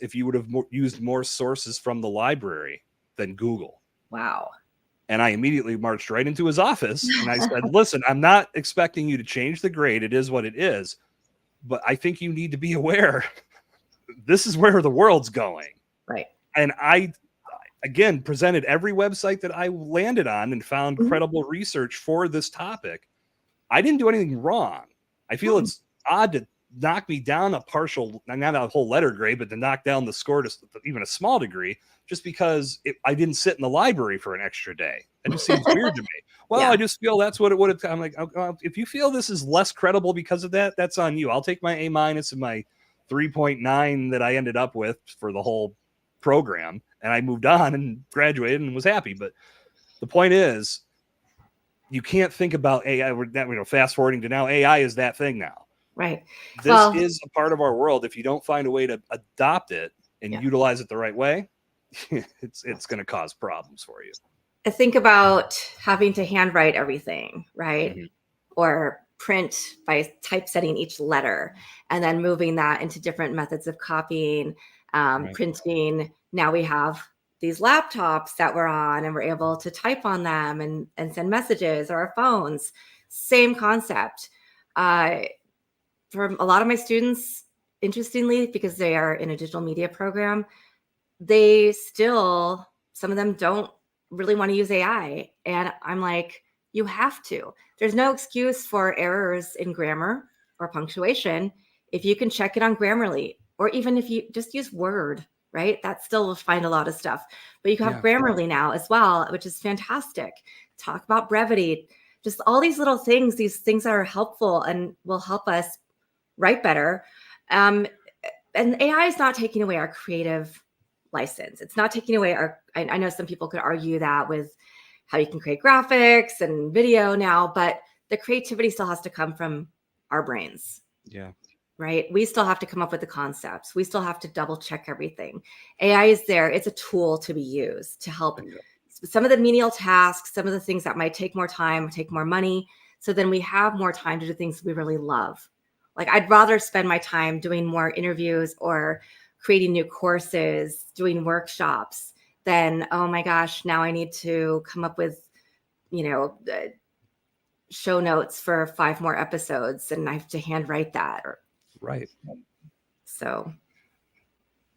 if you would have used more sources from the library than Google. Wow. And I immediately marched right into his office and I said, listen, I'm not expecting you to change the grade. It is what it is. But I think you need to be aware this is where the world's going. Right. And I, again, presented every website that I landed on and found credible research for this topic. I didn't do anything wrong. I feel it's odd to knock me down a partial, not a whole letter grade, but to knock down the score to even a small degree, just because I didn't sit in the library for an extra day. It just seems weird to me. Well, I just feel that's what it would have. I'm like, if you feel this is less credible because of that, that's on you. I'll take my A- and my 3.9 that I ended up with for the whole program. And I moved on and graduated and was happy. But the point is, you can't think about AI. Fast forwarding to now, AI is that thing now. Right. This is a part of our world. If you don't find a way to adopt it and utilize it the right way, it's going to cause problems for you. think about having to handwrite everything, right? Mhm. Or print by typesetting each letter and then moving that into different methods of copying, Right. printing. Now we have these laptops that we're on and we're able to type on them and send messages, or our phones. Same concept. Uh, for a lot of my students, interestingly, because they are in a digital media program, they still, some of them don't really want to use AI. And I'm like, you have to. There's no excuse for errors in grammar or punctuation if you can check it on Grammarly, or even if you just use Word, right? That still will find a lot of stuff. But you can have Yeah. Grammarly now as well, which is fantastic. Talk about brevity, just all these little things, these things that are helpful and will help us write better. Um, and AI is not taking away our creative license. It's not taking away our, I know some people could argue that with how you can create graphics and video now, but the creativity still has to come from our brains, Yeah. right? We still have to come up with the concepts. We still have to double check everything. AI is there. It's a tool to be used to help Bingo. some of the menial tasks, some of the things that might take more time, take more money. So then we have more time to do things we really love. Like I'd rather spend my time doing more interviews or creating new courses, doing workshops than, oh my gosh, now I need to come up with, show notes for 5 more episodes and I have to handwrite that. Or Right. so.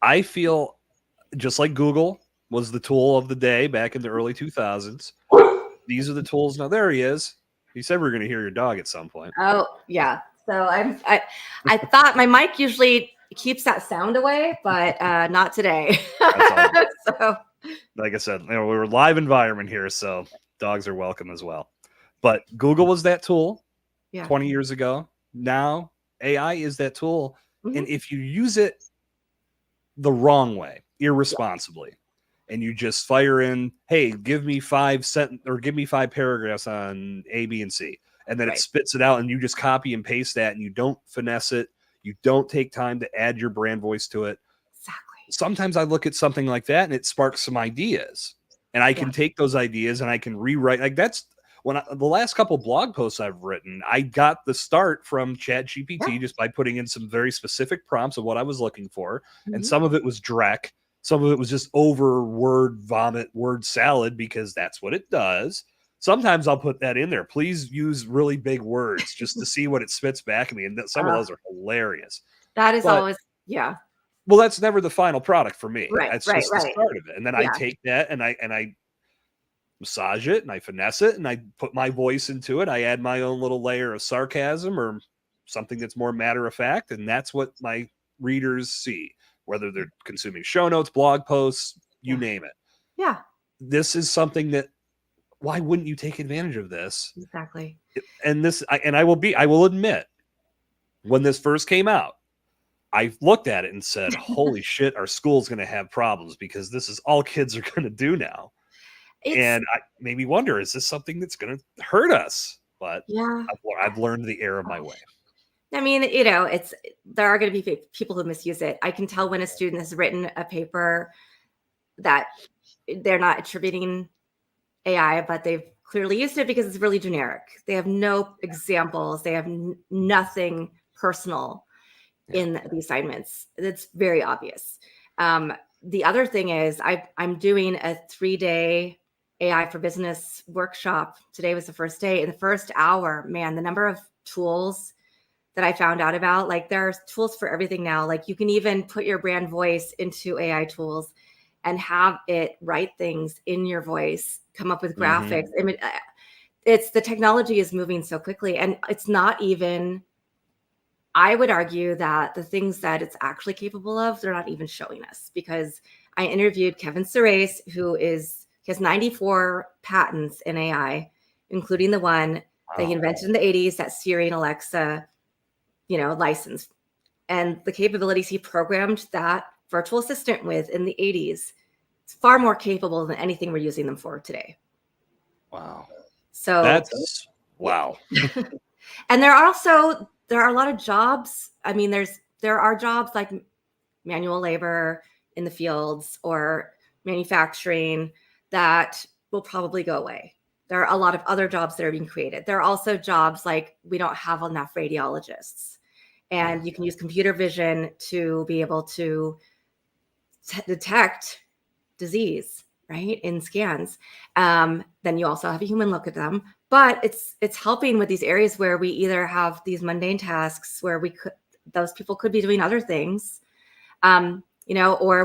I feel just like Google was the tool of the day back in the early 2000s. These are the tools now. There he is. He said we are going to hear your dog at some point. Oh yeah. So I thought my mic usually keeps that sound away, but not today. That's all good. So Like I said, we're a live environment here, so dogs are welcome as well. But Google was that tool yeah. 20 years ago. Now AI is that tool. Mhm. And if you use it the wrong way, irresponsibly, and you just fire in, hey, give me 5 paragraphs on A, B, and C, and then it Right. spits it out, and you just copy and paste that, and you don't finesse it, you don't take time to add your brand voice to it. Exactly. Sometimes I look at something like that and it sparks some ideas, and I can take those ideas and I can rewrite. Like that's the last couple blog posts I've written, I got the start from ChatGPT just by putting in some very specific prompts of what I was looking for. And some of it was dreck. Some of it was just over word vomit, word salad, because that's what it does. Sometimes I'll put that in there. Please use really big words just to see what it spits back at me. And some of those are hilarious. That is But always, yeah. well, that's never the final product for me. Right, That's right, just the right. start of it. And then I take that and I massage it and I finesse it and I put my voice into it. I add my own little layer of sarcasm or something that's more matter of fact. And that's what my readers see, whether they're consuming show notes, blog posts, you name it. Yeah. This is something that, why wouldn't you take advantage of this? Exactly. And I will admit, when this first came out, I looked at it and said, holy shit, our school's going to have problems because this is all kids are going to do now. And I maybe wonder, is this something that's going to hurt us? But yeah, I've learned the error of my way. I mean, there are going to be people who misuse it. I can tell when a student has written a paper that they're not attributing AI, but they've clearly used it because it's really generic. They have no examples. They have nothing personal in the assignments. It's very obvious. The other thing is I'm doing a 3-day AI for business workshop. Today was the first day. In the first hour, man, the number of tools that I found out about, like there are tools for everything now. Like you can even put your brand voice into AI tools and have it write things in your voice, come up with graphics. I mean, it's the technology is moving so quickly, and it's not even, I would argue that the things that it's actually capable of, they're not even showing us, because I interviewed Kevin Surace, he has 94 patents in AI, including the one that he invented in the 80s that Siri and Alexa, licensed. And the capabilities he programmed that virtual assistant with in the 80s, it's far more capable than anything we're using them for today. Wow. So that's wow. And there are a lot of jobs. I mean, there are jobs like manual labor in the fields or manufacturing that will probably go away. There are a lot of other jobs that are being created. There are also jobs like we don't have enough radiologists, and you can use computer vision to be able to detect disease, right, in scans. Then you also have a human look at them, but it's helping with these areas where we either have these mundane tasks where those people could be doing other things, or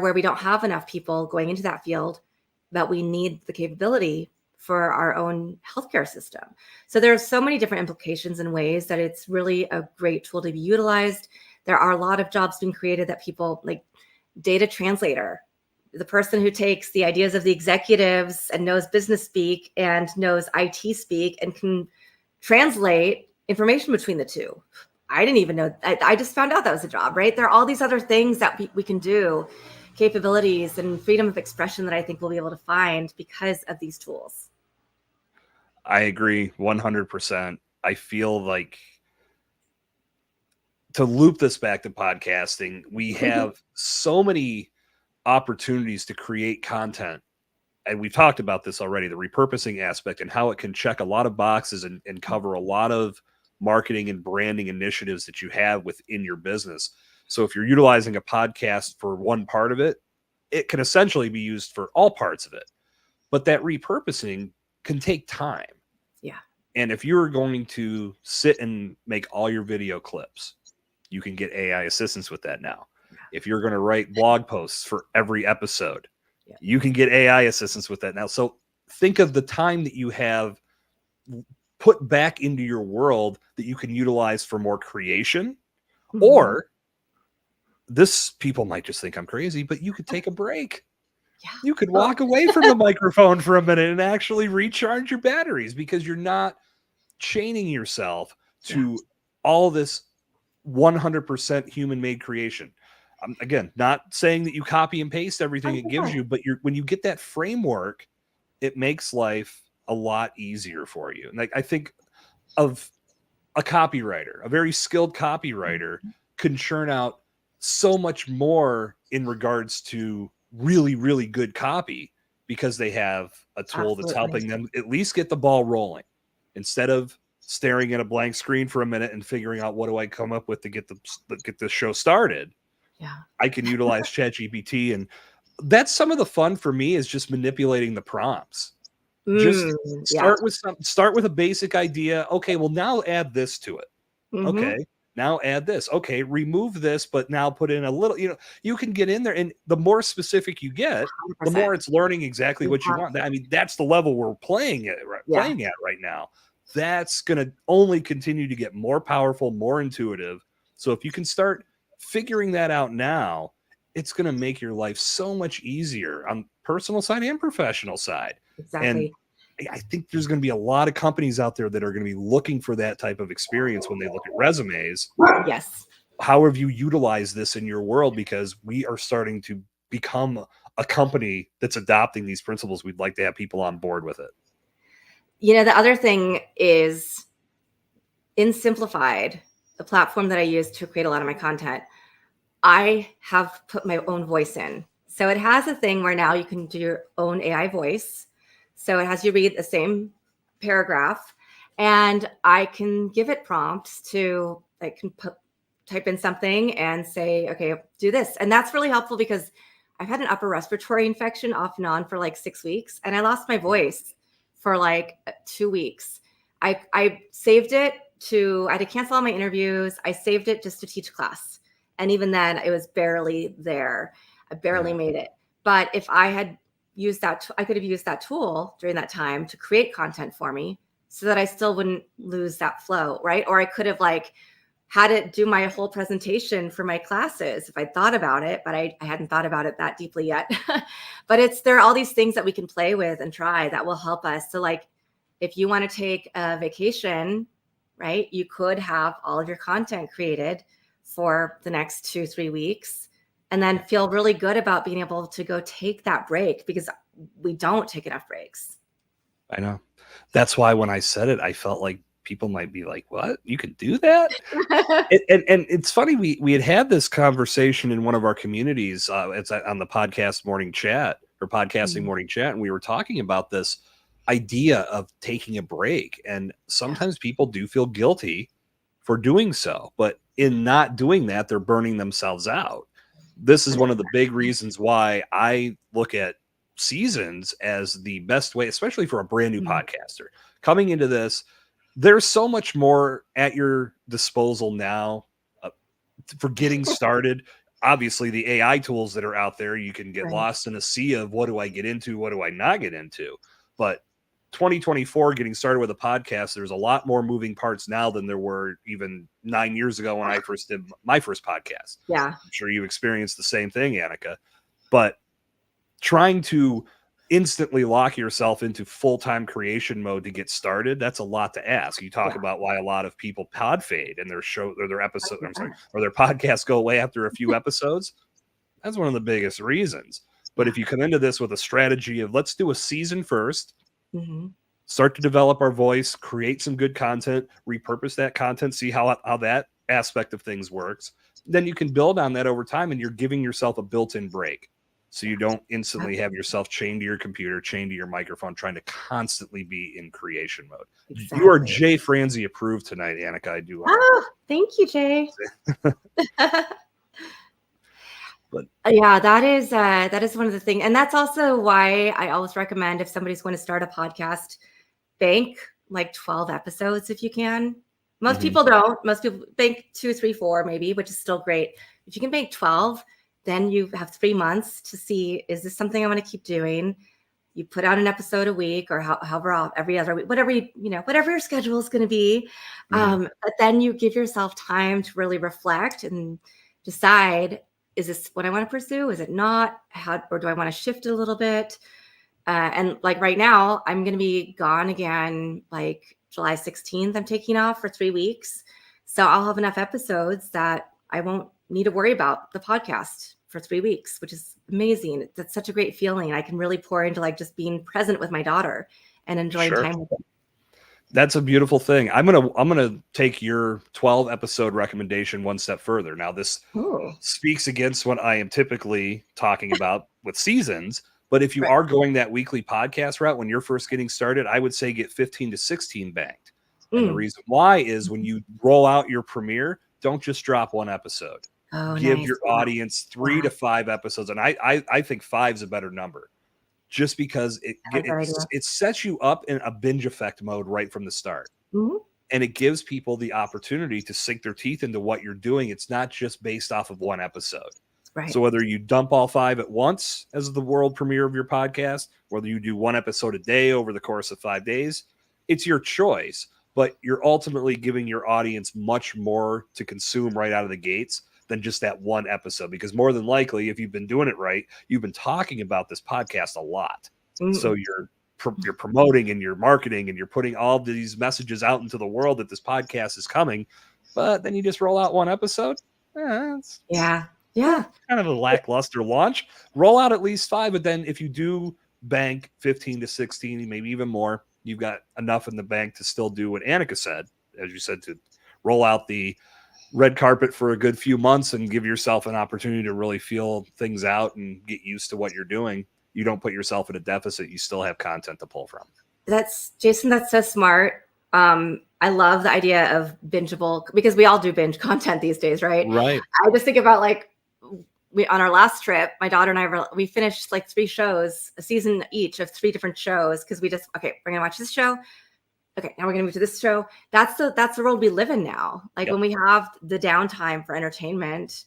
where we don't have enough people going into that field, but we need the capability for our own healthcare system. So there's so many different implications and ways that it's really a great tool to be utilized. There are a lot of jobs being created that people like data translator, the person who takes the ideas of the executives and knows business speak and knows IT speak and can translate information between the two. I didn't even know. I just found out that was a job, right? There are all these other things that we can do, capabilities and freedom of expression that I think we'll be able to find because of these tools. I agree 100%. I feel like, to loop this back to podcasting, we have so many opportunities to create content. And we've talked about this already, the repurposing aspect and how it can check a lot of boxes and cover a lot of marketing and branding initiatives that you have within your business. So if you're utilizing a podcast for one part of it, it can essentially be used for all parts of it. But that repurposing can take time. Yeah. And if you're going to sit and make all your video clips, you can get AI assistance with that now. Yeah. If you're going to write blog posts for every episode, you can get AI assistance with that now. So think of the time that you have put back into your world that you can utilize for more creation. Mm-hmm. Or people might just think I'm crazy, but you could take a break. Yeah. You could walk away from the microphone for a minute and actually recharge your batteries, because you're not chaining yourself to all this 100% human-made creation. Again, not saying that you copy and paste everything it gives you, but when you get that framework, it makes life a lot easier for you. And like, I think of a copywriter, a very skilled copywriter can churn out so much more in regards to really, really good copy, because they have a tool that's helping them at least get the ball rolling, instead of staring at a blank screen for a minute and figuring out, what do I come up with to get the show started? Yeah, I can utilize ChatGPT, and that's some of the fun for me, is just manipulating the prompts. Just start with a basic idea. Okay, well, now add this to it. Mm-hmm. Okay, now add this. Okay, remove this, but now put in a little, you can get in there, and the more specific you get, 100%. The more it's learning exactly what you want. I mean, that's the level we're playing at right now. That's going to only continue to get more powerful, more intuitive. So if you can start figuring that out now, it's going to make your life so much easier on personal side and professional side. Exactly. And I think there's going to be a lot of companies out there that are going to be looking for that type of experience when they look at resumes. Yes. How have you utilized this in your world? Because we are starting to become a company that's adopting these principles. We'd like to have people on board with it. The other thing is, in Simplified, the platform that I use to create a lot of my content, I have put my own voice in. So it has a thing where now you can do your own AI voice. So it has you read the same paragraph, and I can give it prompts to, type in something and say, okay, do this. And that's really helpful, because I've had an upper respiratory infection off and on for like 6 weeks, and I lost my voice for like 2 weeks. I saved it I had to cancel all my interviews. I saved it just to teach class. And even then it was barely there. I barely made it. But if I had used that, I could have used that tool during that time to create content for me, so that I still wouldn't lose that flow, right? Or I could have had it do my whole presentation for my classes if I thought about it, but I hadn't thought about it that deeply yet. But there are all these things that we can play with and try that will help us. So if you want to take a vacation, right, you could have all of your content created for the next 2-3 weeks, and then feel really good about being able to go take that break, because we don't take enough breaks. I know. That's why when I said it, I felt like people might be like, what? You can do that? and it's funny, we had this conversation in one of our communities. It's on the podcast morning chat, or podcasting morning chat, and we were talking about this. idea of taking a break. And sometimes people do feel guilty for doing so, but in not doing that, they're burning themselves out. This is one of the big reasons why I look at seasons as the best way, especially for a brand new podcaster coming into this. There's so much more at your disposal now for getting started. Obviously, the AI tools that are out there, you can get lost in a sea of what do I get into, what do I not get into. But 2024, getting started with a podcast, there's a lot more moving parts now than there were even 9 years ago when I first did my first podcast. Yeah. I'm sure you experienced the same thing, Anika. But trying to instantly lock yourself into full-time creation mode to get started, that's a lot to ask. You talk about why a lot of people pod fade and their show or their episode, or their podcasts go away after a few episodes. That's one of the biggest reasons. But if you come into this with a strategy of let's do a season first, start to develop our voice, create some good content, repurpose that content, see how that aspect of things works, then you can build on that over time, and you're giving yourself a built-in break. So you don't instantly have yourself chained to your computer, chained to your microphone, trying to constantly be in creation mode. Exactly. You are Jay Franzi approved tonight, Anika. I do. Thank you, Jay. But yeah, that is one of the things. And that's also why I always recommend if somebody's going to start a podcast, bank like 12 episodes if you can. Most people don't. Most people bank 2, 3, 4 maybe, which is still great. If you can bank 12, then you have 3 months to see, is this something I want to keep doing? You put out an episode a week or however every other week, whatever whatever your schedule is going to be. But then you give yourself time to really reflect and decide, is this what I want to pursue? Is it not? Or do I want to shift it a little bit? And like right now, I'm going to be gone again, like July 16th, I'm taking off for 3 weeks. So I'll have enough episodes that I won't need to worry about the podcast for 3 weeks, which is amazing. That's such a great feeling. I can really pour into like just being present with my daughter and enjoying time with her. That's a beautiful thing. I'm gonna take your 12 episode recommendation one step further. Now, this speaks against what I am typically talking about with seasons. But if you are going that weekly podcast route when you're first getting started, I would say get 15 to 16 banked. And the reason why is when you roll out your premiere, don't just drop one episode. Give your audience 3 to 5 episodes. And I think 5 is a better number, just because it sets you up in a binge effect mode right from the start. And it gives people the opportunity to sink their teeth into what you're doing. It's not just based off of one episode. So whether you dump all 5 at once as the world premiere of your podcast, whether you do 1 episode a day over the course of 5 days, it's your choice. But you're ultimately giving your audience much more to consume right out of the gates than just that 1 episode. Because more than likely, if you've been doing it right, you've been talking about this podcast a lot. So you're promoting and you're marketing and you're putting all these messages out into the world that this podcast is coming. But then you just roll out 1 episode. Kind of a lackluster launch. Roll out at least 5, but then if you do bank 15 to 16, maybe even more, you've got enough in the bank to still do what Anika said, as you said, to roll out the red carpet for a good few months and give yourself an opportunity to really feel things out and get used to what you're doing. You don't put yourself in a deficit. You still have content to pull from. Jason, that's so smart. I love the idea of bingeable, because we all do binge content these days, right? Right. I just think about like, on our last trip, my daughter and I we finished like 3 shows, a season each of 3 different shows, because we're gonna watch this show. Okay, now we're gonna move to this show. That's the world we live in now. Like when we have the downtime for entertainment,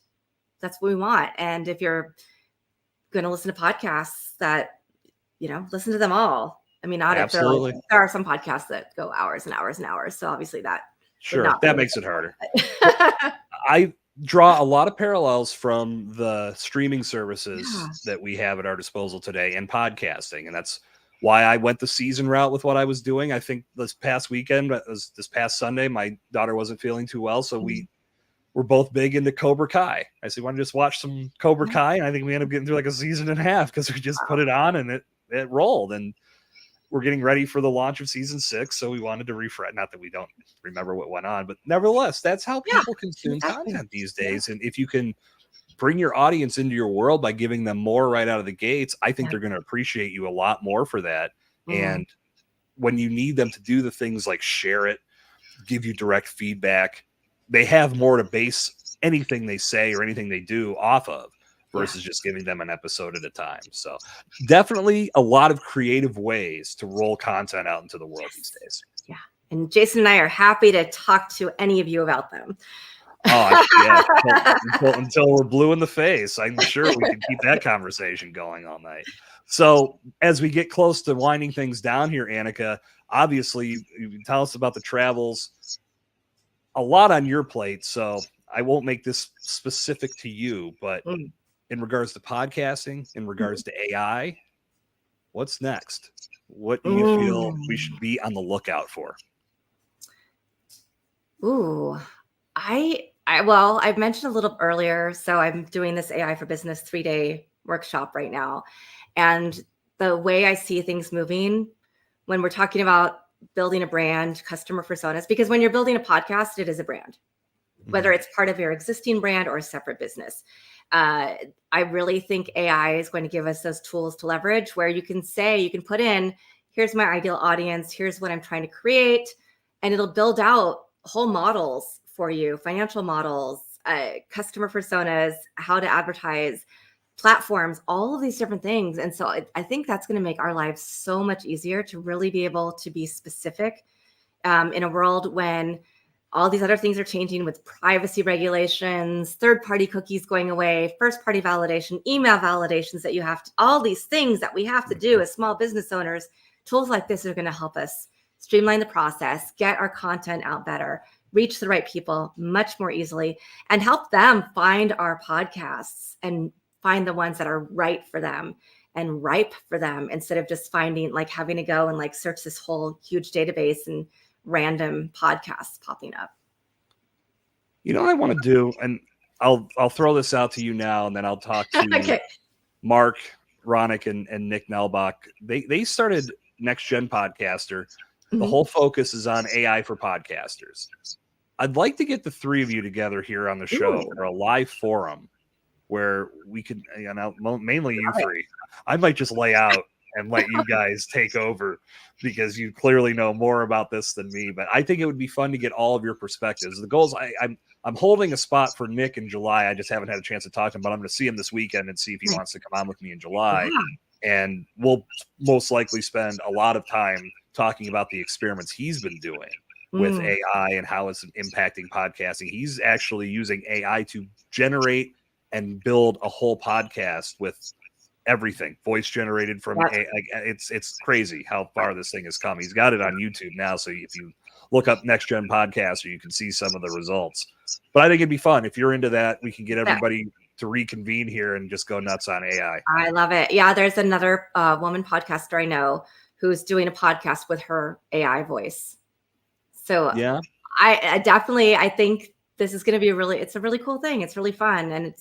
that's what we want. And if you're gonna listen to podcasts, that listen to them all. I mean, not absolutely. There are some podcasts that go hours and hours and hours. So obviously that that makes it harder. I draw a lot of parallels from the streaming services that we have at our disposal today and podcasting. And that's why I went the season route with what I was doing. I think this past weekend, this past Sunday, my daughter wasn't feeling too well. So we were both big into Cobra Kai. I said, why don't you just watch some Cobra Kai? And I think we ended up getting through like a season and a half because we just put it on and it rolled. And we're getting ready for the launch of season 6. So we wanted to refresh. Not that we don't remember what went on, but nevertheless, that's how people consume content these days. And if you can bring your audience into your world by giving them more right out of the gates, I think they're going to appreciate you a lot more for that. And when you need them to do the things like share it, give you direct feedback, they have more to base anything they say or anything they do off of versus just giving them an episode at a time. So definitely a lot of creative ways to roll content out into the world these days. Yeah. And Jason and I are happy to talk to any of you about them. Oh, yeah. Until we're blue in the face, I'm sure we can keep that conversation going all night. So as we get close to winding things down here, Anika, obviously you tell us about the travels, a lot on your plate. So I won't make this specific to you, but in regards to podcasting, in regards to AI, what's next? What do you feel we should be on the lookout for? Ooh, well, I've mentioned a little earlier. So I'm doing this AI for Business 3-day workshop right now. And the way I see things moving when we're talking about building a brand, customer personas, because when you're building a podcast, it is a brand, whether it's part of your existing brand or a separate business. I really think AI is going to give us those tools to leverage where you can put in, here's my ideal audience, here's what I'm trying to create, and it'll build out whole models for you, financial models, customer personas, how to advertise, platforms, all of these different things. And so I think that's going to make our lives so much easier to really be able to be specific in a world when all these other things are changing with privacy regulations, third-party cookies going away, first-party validation, email validations that you have to, all these things that we have to do as small business owners. Tools like this are going to help us streamline the process, get our content out better, reach the right people much more easily, and help them find our podcasts and find the ones that are right for them and ripe for them, instead of just having to go and search this whole huge database and random podcasts popping up. You know what I want to do, and I'll throw this out to you now, and then I'll talk to Mark Ronick and Nick Nelbach. They started Next Gen Podcaster. The whole focus is on AI for podcasters. I'd like to get the three of you together here on the show for a live forum where we could, mainly you three. I might just lay out and let you guys take over because you clearly know more about this than me. But I think it would be fun to get all of your perspectives. The goals, I'm holding a spot for Nick in July. I just haven't had a chance to talk to him, but I'm going to see him this weekend and see if he wants to come on with me in July. And we'll most likely spend a lot of time talking about the experiments he's been doing with AI and how it's impacting podcasting. He's actually using AI to generate and build a whole podcast with everything voice generated from AI. It's crazy how far this thing has come. He's got it on YouTube now, so if you look up Next Gen Podcaster, you can see some of the results. But I think it'd be fun if you're into that. We can get everybody to reconvene here and just go nuts on AI. I love it. Yeah, there's another woman podcaster I know who's doing a podcast with her AI voice. So yeah, I definitely, I think this is going to be it's a really cool thing. It's really fun. And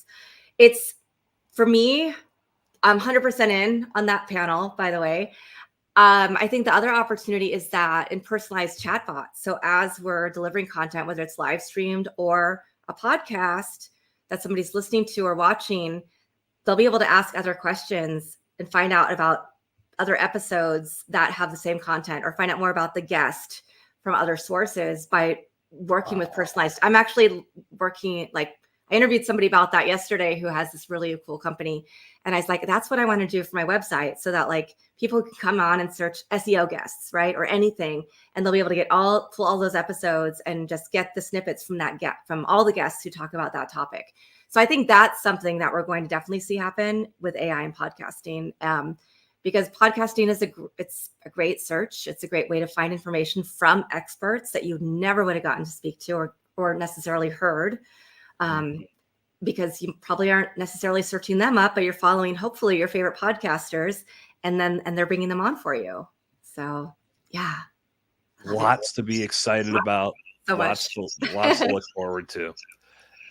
it's for me, I'm 100% in on that panel, by the way. I think the other opportunity is that in personalized chatbots. So as we're delivering content, whether it's live streamed or a podcast that somebody's listening to or watching, they'll be able to ask other questions and find out about other episodes that have the same content, or find out more about the guest from other sources by working with personalized. I'm actually working, I interviewed somebody about that yesterday who has this really cool company. And I was like, that's what I want to do for my website, so that people can come on and search SEO guests, right? Or anything. And they'll be able to pull all those episodes and just get the snippets from all the guests who talk about that topic. So I think that's something that we're going to definitely see happen with AI and podcasting. Because podcasting it's a great search. It's a great way to find information from experts that you never would have gotten to speak to or necessarily heard. Because you probably aren't necessarily searching them up, but you're following hopefully your favorite podcasters, and they're bringing them on for you. So yeah, lots to be excited about. So lots to look forward to.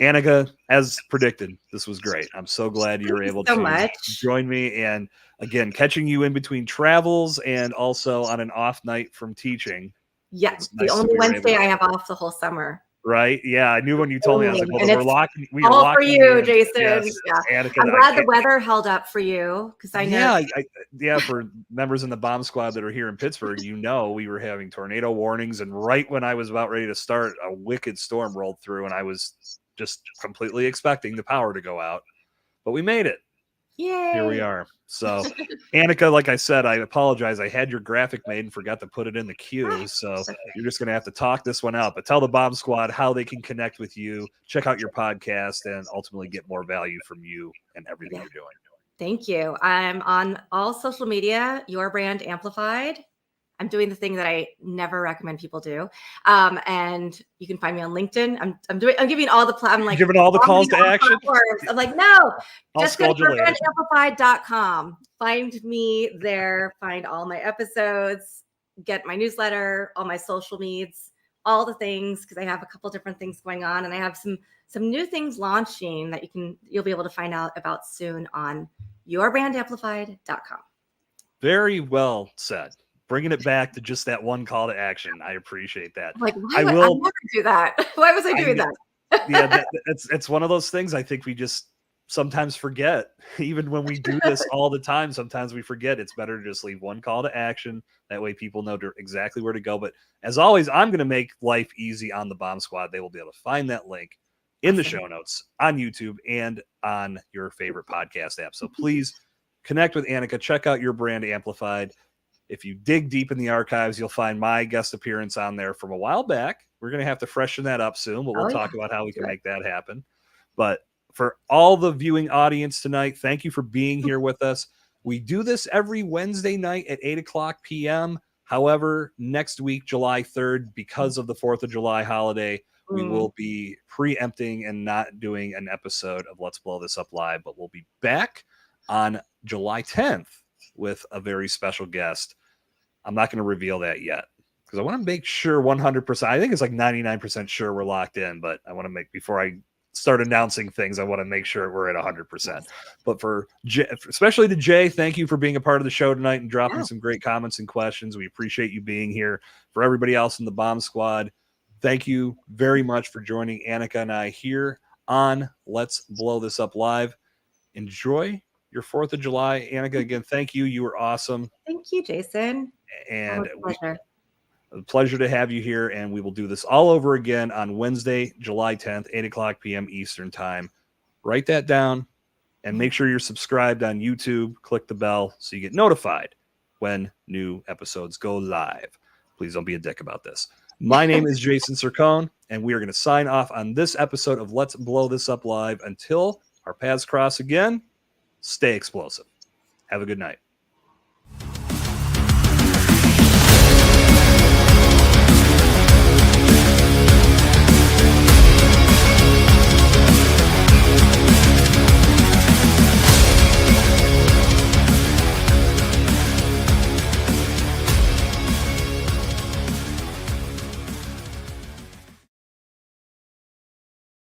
Anika, as predicted, this was great. I'm so glad you were able to join me. And again, catching you in between travels and also on an off night from teaching. Yeah, the only Wednesday I have off the whole summer. Right? Yeah, I knew when you told me. I was like, well, And we're it's locking. We are all for locking you, in. Jason. Yes, Yeah, Anika. I'm glad the weather held up for you because I know. Yeah, for members in the bomb squad that are here in Pittsburgh, we were having tornado warnings, and right when I was about ready to start, a wicked storm rolled through, and I was just completely expecting the power to go out, but we made it. Yay! Here we are. So, Anika, like I said, I apologize. I had your graphic made and forgot to put it in the queue. So you're just going to have to talk this one out. But tell the Bomb Squad how they can connect with you, check out your podcast, and ultimately get more value from you and everything you're doing. Thank you. I'm on all social media, Your Brand Amplified. I'm doing the thing that I never recommend people do. And you can find me on LinkedIn. I'm giving all the, I'm like, giving all the calls to action. Platforms. I'm like, no, just go to later. yourbrandamplified.com. Find me there, find all my episodes, get my newsletter, all my social needs, all the things, because I have a couple different things going on. And I have some new things launching that you'll be able to find out about soon on yourbrandamplified.com. Very well said. Bringing it back to just that one call to action. I appreciate that. Like, I never do that. Why was I doing that? Yeah, it's one of those things I think we just sometimes forget. Even when we do this all the time, sometimes we forget. It's better to just leave one call to action. That way people know exactly where to go. But as always, I'm going to make life easy on the Bomb Squad. They will be able to find that link in the show notes on YouTube and on your favorite podcast app. So please connect with Anika. Check out Your Brand Amplified. If you dig deep in the archives, you'll find my guest appearance on there from a while back. We're going to have to freshen that up soon, but we'll talk about how we can make that happen. But for all the viewing audience tonight, thank you for being here with us. We do this every Wednesday night at 8:00 p.m. However, next week, July 3rd, because of the 4th of July holiday, we will be preempting and not doing an episode of Let's Blow This Up Live, but we'll be back on July 10th with a very special guest. I'm not going to reveal that yet because I want to make sure 100%. I think it's like 99% sure we're locked in, but I want to make, before I start announcing things, I want to make sure we're at 100%. But for especially to Jay, thank you for being a part of the show tonight and dropping some great comments and questions. We appreciate you being here. For everybody else in the Bomb Squad, thank you very much for joining Anika and I here on Let's Blow This Up Live. Enjoy your 4th of July. Anika, again, thank you. You were awesome. Thank you, Jason. And a pleasure to have you here. And we will do this all over again on Wednesday, July 10th, 8:00 p.m. Eastern time. Write that down and make sure you're subscribed on YouTube. Click the bell so you get notified when new episodes go live. Please don't be a dick about this. My name is Jason Sircone, and we are going to sign off on this episode of Let's Blow This Up Live. Until our paths cross again, stay explosive. Have a good night.